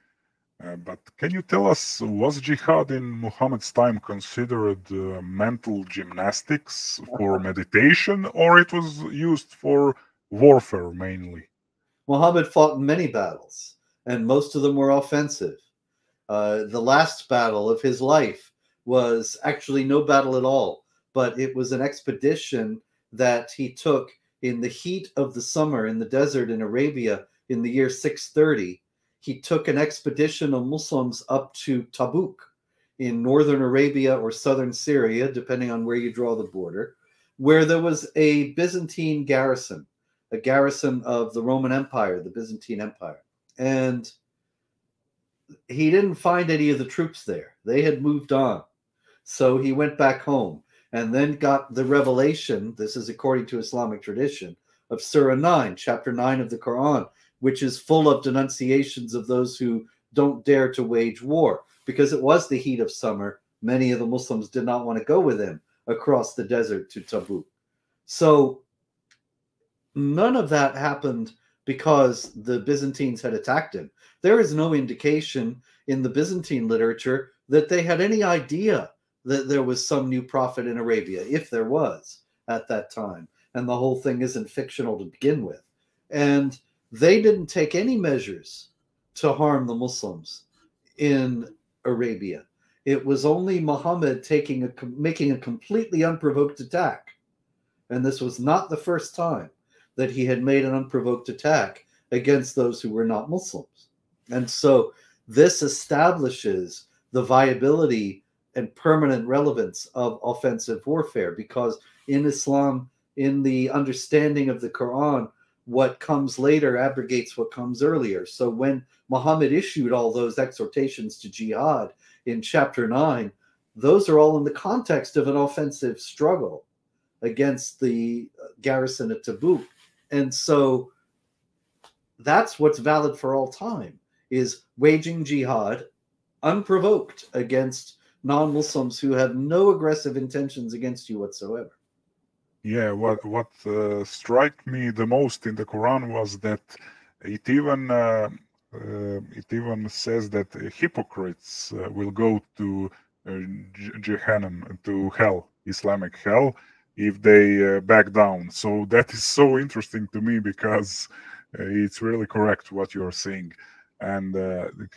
But can you tell us, was jihad in Muhammad's time considered mental gymnastics for meditation, or it was used for warfare mainly? Muhammad fought in many battles, and most of them were offensive. The last battle of his life was actually no battle at all, but it was an expedition that he took in the heat of the summer in the desert in Arabia in the year 630. He took an expedition of Muslims up to Tabuk in northern Arabia or southern Syria, depending on where you draw the border, where there was a Byzantine garrison, a garrison of the Roman Empire, the Byzantine Empire. And he didn't find any of the troops there. They had moved on. So he went back home and then got the revelation, this is according to Islamic tradition, of Surah 9, chapter 9 of the Quran, which is full of denunciations of those who don't dare to wage war. Because it was the heat of summer, many of the Muslims did not want to go with him across the desert to Tabuk. So none of that happened because the Byzantines had attacked him. There is no indication in the Byzantine literature that they had any idea that there was some new prophet in Arabia, if there was at that time. And the whole thing isn't fictional to begin with. And they didn't take any measures to harm the Muslims in Arabia. It was only Muhammad making a completely unprovoked attack. And this was not the first time that he had made an unprovoked attack against those who were not Muslims. And so this establishes the viability and permanent relevance of offensive warfare, because in Islam, in the understanding of the Quran, what comes later abrogates what comes earlier. So when Muhammad issued all those exhortations to jihad in chapter 9, those are all in the context of an offensive struggle against the garrison at Tabuk. And so that's what's valid for all time, is waging jihad unprovoked against non-Muslims who have no aggressive intentions against you whatsoever. Yeah, what struck me the most in the Quran was that it even says that hypocrites will go to Jahannam, to hell, Islamic hell, if they back down. So that is so interesting to me, because it's really correct what you're saying. And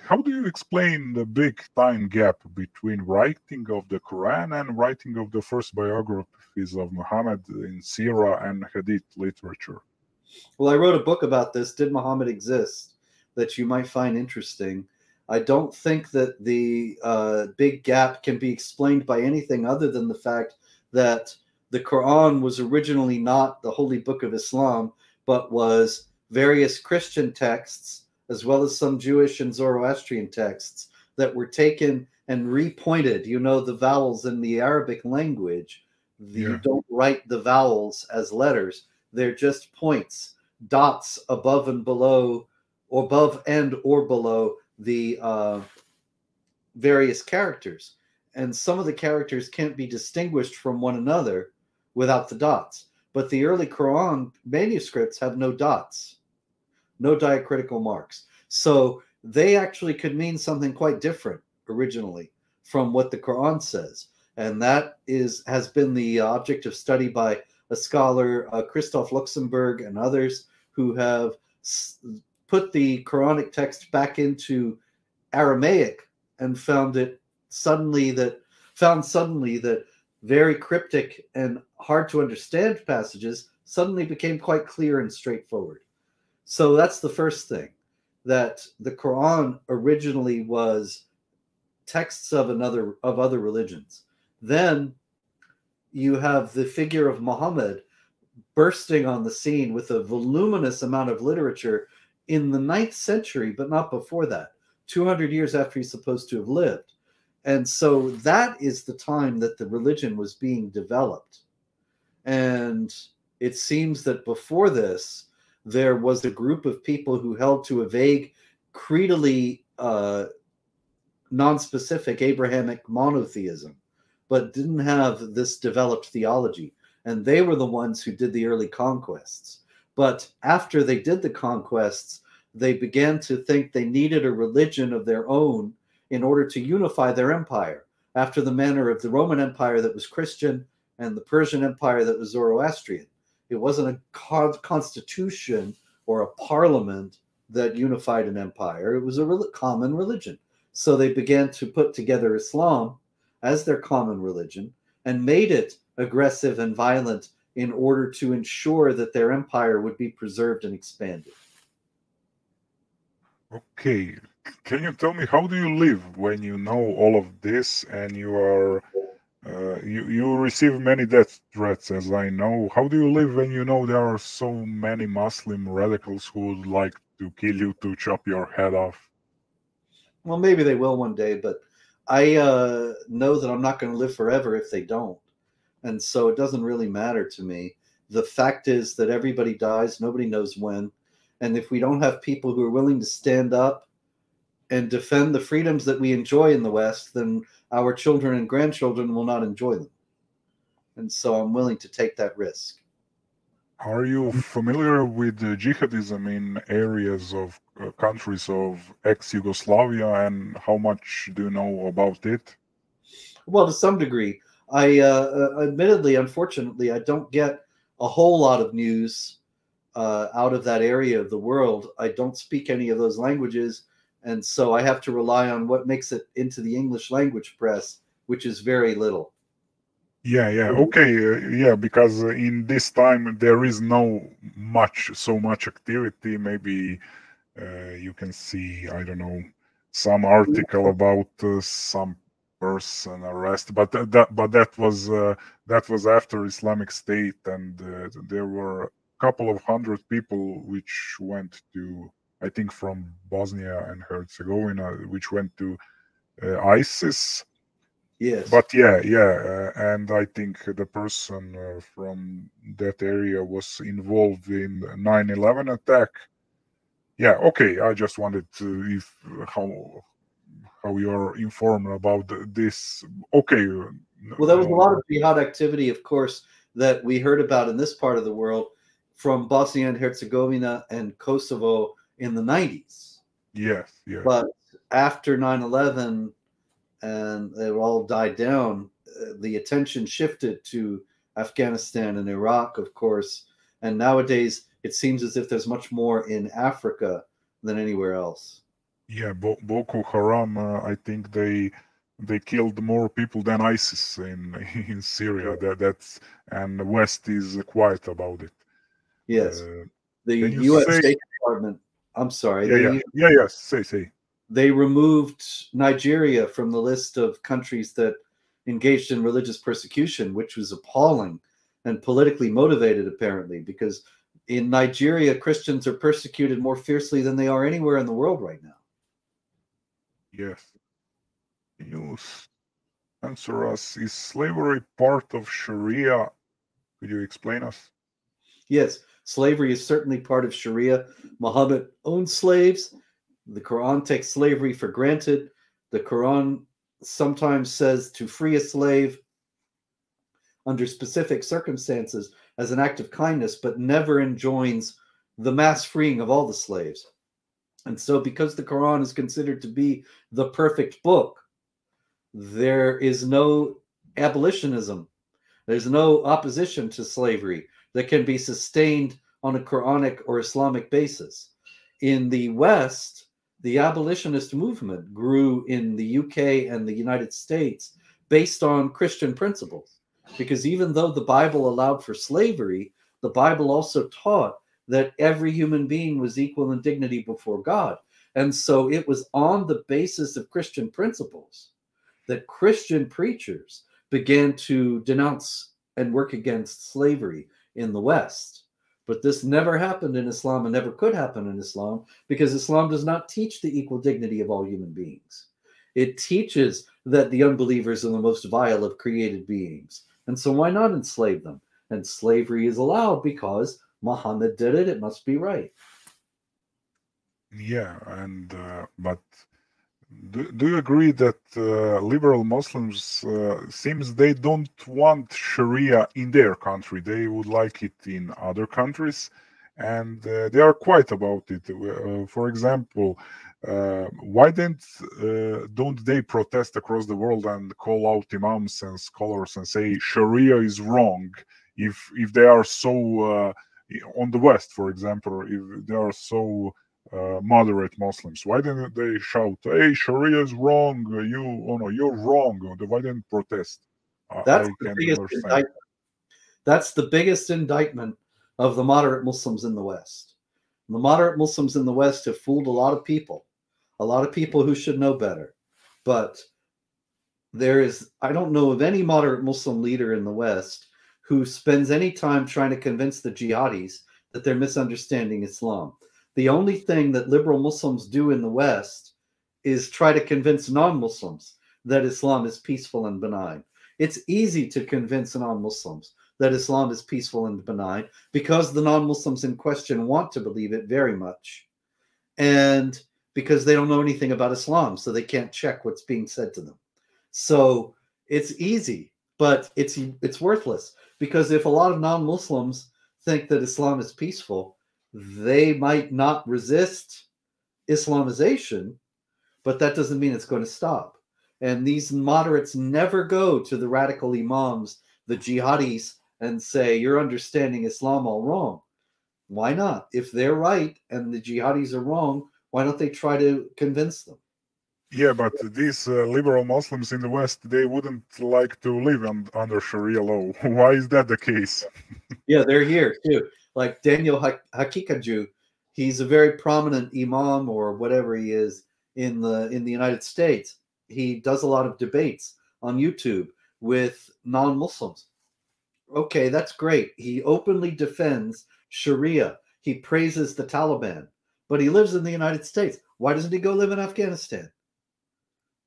how do you explain the big time gap between writing of the Quran and writing of the first biographies of Muhammad in Sirah and Hadith literature? Well, I wrote a book about this, Did Muhammad Exist?, that you might find interesting. I don't think that the big gap can be explained by anything other than the fact that the Quran was originally not the holy book of Islam, but was various Christian texts, as well as some Jewish and Zoroastrian texts that were taken and repointed. You know, the vowels in the Arabic language, you don't write the vowels as letters. They're just points, dots above and below, or above and or below the various characters. And some of the characters can't be distinguished from one another without the dots. But the early Quran manuscripts have no dots, no diacritical marks. So they actually could mean something quite different originally from what the Quran says. And that has been the object of study by a scholar, Christoph Luxemburg, and others who have put the Quranic text back into Aramaic and found suddenly that very cryptic and hard to understand passages suddenly became quite clear and straightforward. So that's the first thing, that the Quran originally was texts of other religions. Then you have the figure of Muhammad bursting on the scene with a voluminous amount of literature in the 9th century, but not before that, 200 years after he's supposed to have lived. And so that is the time that the religion was being developed. And it seems that before this, there was a group of people who held to a vague, creedally non-specific Abrahamic monotheism, but didn't have this developed theology. And they were the ones who did the early conquests. But after they did the conquests, they began to think they needed a religion of their own in order to unify their empire, after the manner of the Roman Empire that was Christian and the Persian Empire that was Zoroastrian. It wasn't a constitution or a parliament that unified an empire. It was a common religion. So they began to put together Islam as their common religion and made it aggressive and violent in order to ensure that their empire would be preserved and expanded. Okay, can you tell me how do you live when you know all of this and you are you receive many death threats, as I know. How do you live when you know there are so many Muslim radicals who would like to kill you, to chop your head off? Well, maybe they will one day, but I know that I'm not going to live forever if they don't. And so it doesn't really matter to me. The fact is that everybody dies, nobody knows when. And if we don't have people who are willing to stand up and defend the freedoms that we enjoy in the West, then our children and grandchildren will not enjoy them. And so I'm willing to take that risk. Are you familiar with jihadism in areas of countries of ex-Yugoslavia, and how much do you know about it? Well, to some degree. I admittedly, unfortunately, I don't get a whole lot of news out of that area of the world. I don't speak any of those languages, and so I have to rely on what makes it into the English language press, which is very little. Yeah, okay, yeah, because in this time there is so much activity. Maybe you can see, I don't know, some article about some person arrested, but that was after Islamic State, and there were a couple of hundred people which went to, I think, from Bosnia and Herzegovina, which went to ISIS. Yes. But yeah, and I think the person from that area was involved in 9/11 attack. Yeah, okay. I just wanted to if how you're informed about this. Okay. Well, there was a lot of jihad activity, of course, that we heard about in this part of the world from Bosnia and Herzegovina and Kosovo in the 90s. Yes. But after 9/11 and it all died down, the attention shifted to Afghanistan and Iraq, of course. And nowadays, it seems as if there's much more in Africa than anywhere else. Yeah, Boko Haram, I think they killed more people than ISIS in Syria. That's and the West is quiet about it. Yes, the U.S. State Department. I'm sorry. Yes. Say. They removed Nigeria from the list of countries that engaged in religious persecution, which was appalling and politically motivated, apparently, because in Nigeria, Christians are persecuted more fiercely than they are anywhere in the world right now. Yes. Can you answer us? Is slavery part of Sharia? Could you explain us? Yes, slavery is certainly part of Sharia. Muhammad owned slaves. The Quran takes slavery for granted. The Quran sometimes says to free a slave under specific circumstances as an act of kindness, but never enjoins the mass freeing of all the slaves. And so because the Quran is considered to be the perfect book, there is no abolitionism. There's no opposition to slavery that can be sustained on a Quranic or Islamic basis. In the West, the abolitionist movement grew in the UK and the United States based on Christian principles. Because even though the Bible allowed for slavery, the Bible also taught that every human being was equal in dignity before God. And so it was on the basis of Christian principles that Christian preachers began to denounce and work against slavery in the West. But this never happened in Islam and never could happen in Islam because Islam does not teach the equal dignity of all human beings. It teaches that the unbelievers are the most vile of created beings. And so why not enslave them? And slavery is allowed because Muhammad did it. It must be right. Yeah, and but do you agree that liberal Muslims seems they don't want Sharia in their country? They would like it in other countries, and they are quiet about it. For example, why don't they protest across the world and call out imams and scholars and say Sharia is wrong if they are so on the West, for example, if they are so moderate Muslims, why didn't they shout, "Hey, Sharia is wrong. Oh no, you're wrong." Why didn't protest? That's I the can't biggest understand. indictment. That's the biggest indictment of the moderate Muslims in the West. The moderate Muslims in the West have fooled a lot of people who should know better. But I don't know of any moderate Muslim leader in the West who spends any time trying to convince the jihadis that they're misunderstanding Islam. The only thing that liberal Muslims do in the West is try to convince non-Muslims that Islam is peaceful and benign. It's easy to convince non-Muslims that Islam is peaceful and benign because the non-Muslims in question want to believe it very much. And because they don't know anything about Islam, so they can't check what's being said to them. So it's easy, but it's worthless, because if a lot of non-Muslims think that Islam is peaceful, they might not resist Islamization, but that doesn't mean it's going to stop. And these moderates never go to the radical imams, the jihadis, and say, "You're understanding Islam all wrong." Why not? If they're right and the jihadis are wrong, why don't they try to convince them? Yeah, but these liberal Muslims in the West, they wouldn't like to live under Sharia law. Why is that the case? Yeah, they're here too. Like Daniel Hakikaju, he's a very prominent imam or whatever he is in the United States. He does a lot of debates on YouTube with non-Muslims. Okay, that's great. He openly defends Sharia. He praises the Taliban, but he lives in the United States. Why doesn't he go live in Afghanistan?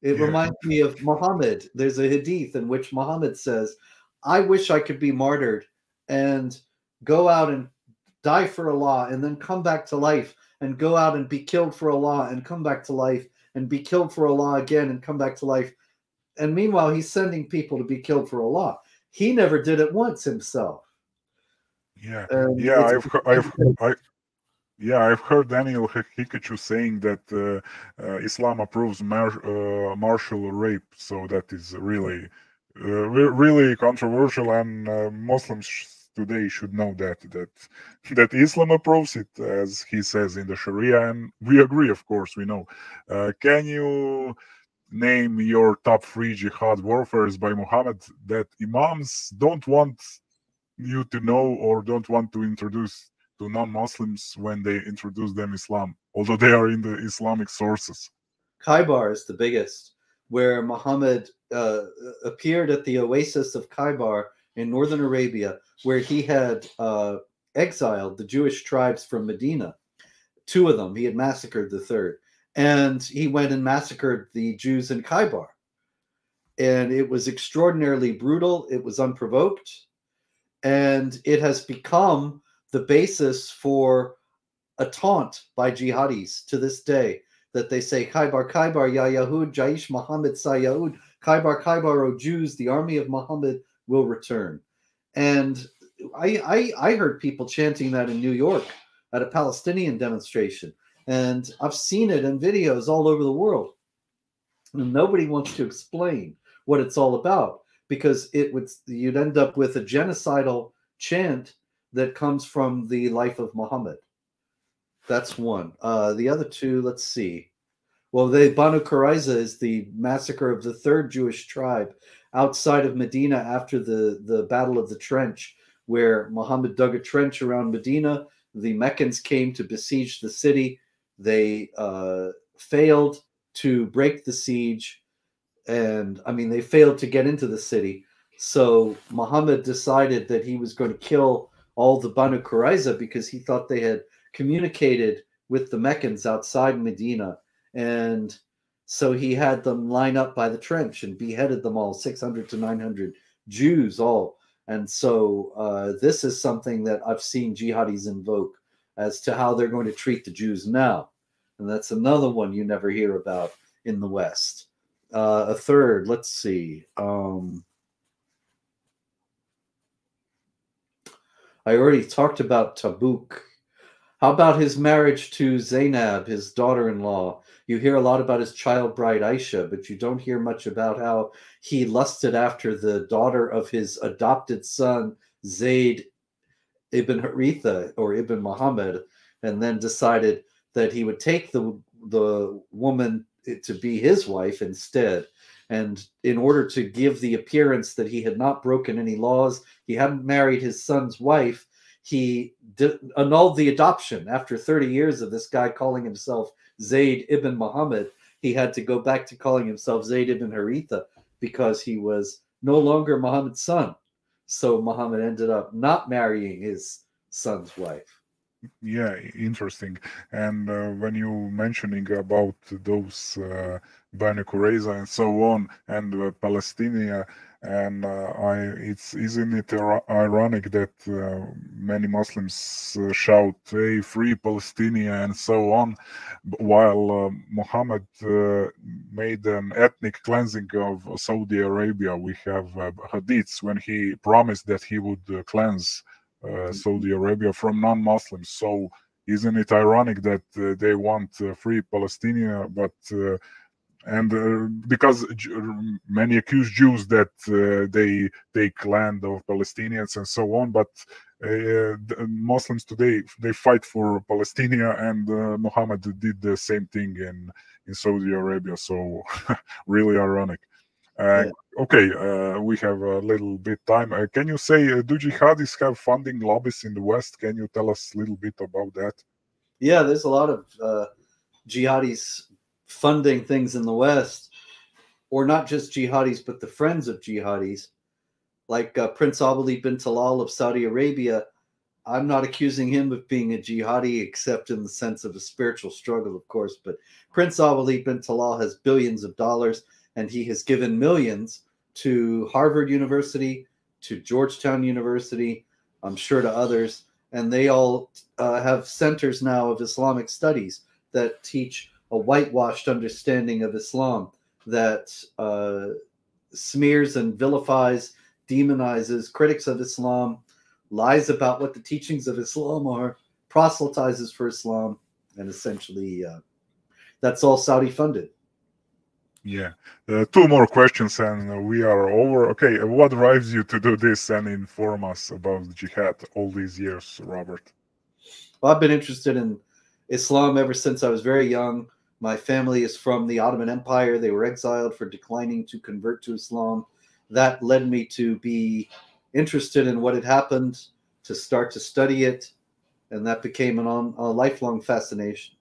It Yeah, reminds me of Muhammad. There's a hadith in which Muhammad says, "I wish I could be martyred and go out and die for Allah and then come back to life and go out and be killed for Allah and come back to life and be killed for Allah again and come back to life." And meanwhile, he's sending people to be killed for Allah. He never did it once himself. yeah, And yeah. it's I've heard Daniel Hikachu saying that Islam approves martial rape, so that is really, really controversial, and Muslims today should know that Islam approves it, as he says in the Sharia, and we agree, of course, we know. Can you name your top three jihad warfares by Muhammad that imams don't want you to know or don't want to introduce to non-Muslims when they introduce them Islam, although they are in the Islamic sources? Khaybar is the biggest, where Muhammad appeared at the oasis of Khaybar in northern Arabia, where he had exiled the Jewish tribes from Medina. Two of them, he had massacred the third. And he went and massacred the Jews in Khaybar. And it was extraordinarily brutal. It was unprovoked. And it has become the basis for a taunt by jihadis to this day, that they say, "Khaybar, Khaybar, Ya Yahud, Jaish Muhammad Sa Yahud, Khaybar, Khaybar, O Jews, the army of Muhammad will return." And I heard people chanting that in New York at a Palestinian demonstration. And I've seen it in videos all over the world. And nobody wants to explain what it's all about, because you'd end up with a genocidal chant that comes from the life of Muhammad. That's one. The other two, let's see. Well, the Banu Qurayza is the massacre of the third Jewish tribe outside of Medina after the Battle of the Trench, where Muhammad dug a trench around Medina. The Meccans came to besiege the city. They failed to break the siege, and they failed to get into the city. So Muhammad decided that he was going to kill all the Banu Qurayza because he thought they had communicated with the Meccans outside Medina. And so he had them line up by the trench and beheaded them all, 600 to 900 Jews all. And so this is something that I've seen jihadis invoke as to how they're going to treat the Jews now. And that's another one you never hear about in the West. A third, let's see. I already talked about Tabuk. How about his marriage to Zainab, his daughter-in-law? You hear a lot about his child bride Aisha, but you don't hear much about how he lusted after the daughter of his adopted son, Zayd Ibn Haritha or Ibn Muhammad, and then decided that he would take the woman to be his wife instead. And in order to give the appearance that he had not broken any laws, he hadn't married his son's wife, he annulled the adoption. After 30 years of this guy calling himself Zayd ibn Muhammad, he had to go back to calling himself Zayd ibn Haritha because he was no longer Muhammad's son. So Muhammad ended up not marrying his son's wife. Yeah, interesting. And when you mentioning about those Banu Qurayza and so on, and Palestine, and it's isn't it ironic that many Muslims shout, "Hey, free Palestine" and so on, while Muhammad made an ethnic cleansing of Saudi Arabia. We have hadiths when he promised that he would cleanse Saudi Arabia from non-Muslims. So isn't it ironic that they want free Palestine, but and because many accuse Jews that they take land of Palestinians and so on, but Muslims today they fight for Palestine, and Muhammad did the same thing in Saudi Arabia. So really ironic. Yeah. Okay, we have a little bit time. Can you say, do jihadis have funding lobbies in the West? Can you tell us a little bit about that? Yeah, there's a lot of jihadis funding things in the West, or not just jihadis, but the friends of jihadis, like Prince Abdullah bin Talal of Saudi Arabia. I'm not accusing him of being a jihadi, except in the sense of a spiritual struggle, of course. But Prince Abdullah bin Talal has billions of dollars, and he has given millions to Harvard University, to Georgetown University, I'm sure to others. And they all have centers now of Islamic studies that teach a whitewashed understanding of Islam that smears and vilifies, demonizes critics of Islam, lies about what the teachings of Islam are, proselytizes for Islam, and essentially that's all Saudi funded. Yeah. Two more questions and we are over. Okay, what drives you to do this and inform us about jihad all these years, Robert? Well, I've been interested in Islam ever since I was very young. My family is from the Ottoman Empire. They were exiled for declining to convert to Islam. That led me to be interested in what had happened, to start to study it, and that became a lifelong fascination.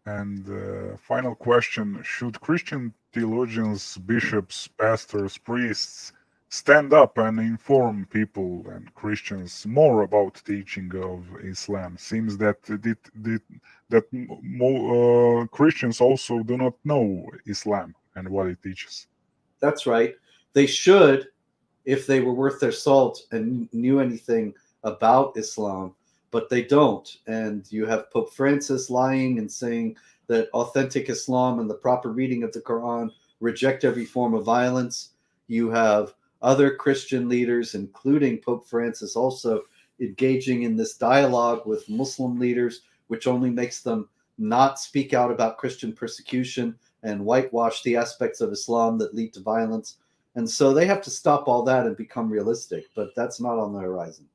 And final question, should Christian theologians, bishops, pastors, priests stand up and inform people and Christians more about teaching of Islam? Seems that Christians also do not know Islam and what it teaches. That's right. They should, if they were worth their salt and knew anything about Islam, but they don't. And you have Pope Francis lying and saying that authentic Islam and the proper reading of the Quran reject every form of violence. You have other Christian leaders, including Pope Francis, also engaging in this dialogue with Muslim leaders, which only makes them not speak out about Christian persecution and whitewash the aspects of Islam that lead to violence. And so they have to stop all that and become realistic, but that's not on the horizon.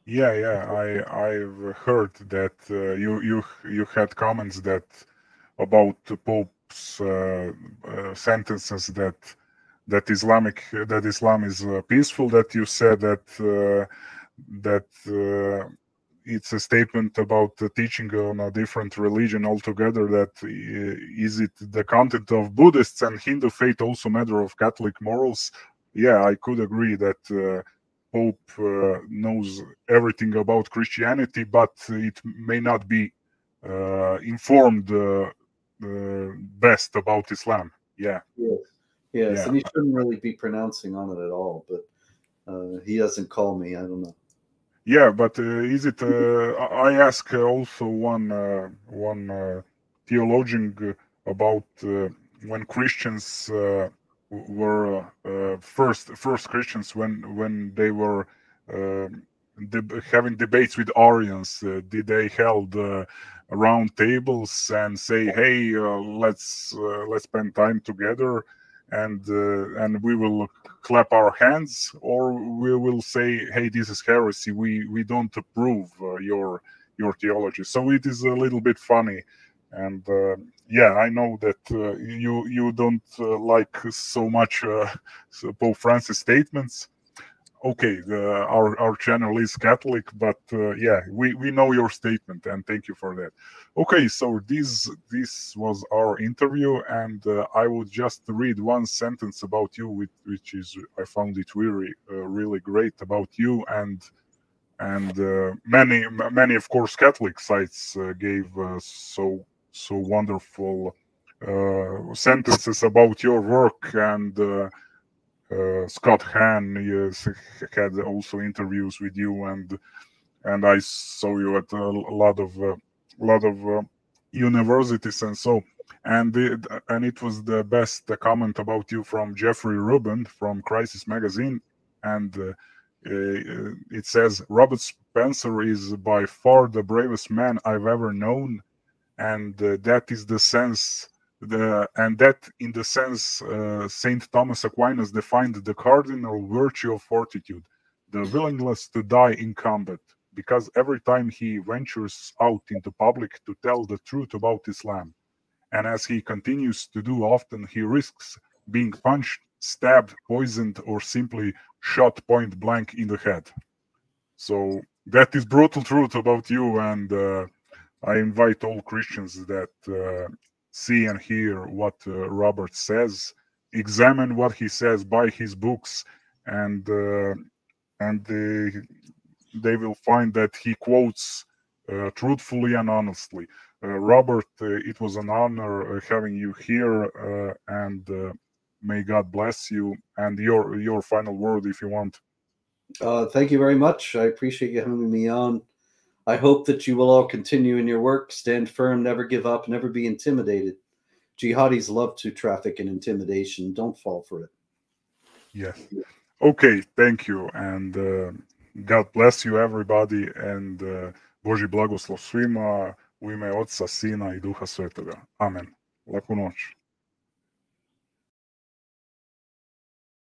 Yeah. I've heard that you had comments that about the Pope's sentences that Islam is peaceful. That you said that it's a statement about the teaching on a different religion altogether. That is it the content of Buddhists and Hindu faith also matter of Catholic morals? Yeah, I could agree that Pope knows everything about Christianity, but it may not be informed best about Islam. Yeah. Yes, Yeah. and he shouldn't really be pronouncing on it at all, but he doesn't call me. I don't know. Yeah, but is it? I ask also one theologian about when Christians were first Christians when they were having debates with Arians. Did they held round tables and say, "Hey, let's spend time together"? and we will clap our hands, or we will say, hey, this is heresy, we don't approve your theology. So it is a little bit funny. And yeah, I know that you don't like so much Pope Francis statements. Okay, our channel is Catholic, but yeah, we know your statement, and thank you for that. Okay, so this was our interview, and I would just read one sentence about you, which is, I found it really great about you, and many of course Catholic sites gave so wonderful sentences about your work. And Scott Hahn had also interviews with you, and I saw you at a lot of universities and so. And it was the best comment about you from Jeffrey Rubin from Crisis Magazine, and it says, Robert Spencer is by far the bravest man I've ever known, and that is the sense. And that, in the sense, Saint Thomas Aquinas defined the cardinal virtue of fortitude, the willingness to die in combat, because every time he ventures out into public to tell the truth about Islam, and as he continues to do often, he risks being punched, stabbed, poisoned, or simply shot point blank in the head. So that is brutal truth about you, and I invite all Christians that see and hear what Robert says, examine what he says, buy his books, and they will find that he quotes truthfully and honestly. Robert, it was an honor having you here, and may God bless you. And your final word, if you want. Thank you very much. I appreciate you having me on. I hope that you will all continue in your work, stand firm, never give up, never be intimidated. Jihadis love to traffic in intimidation. Don't fall for it. Yes. Okay, thank you. And God bless you, everybody. And Božji blagoslov svima u ime Oca, Sina i Duha Svetoga. Amen. Laku noć.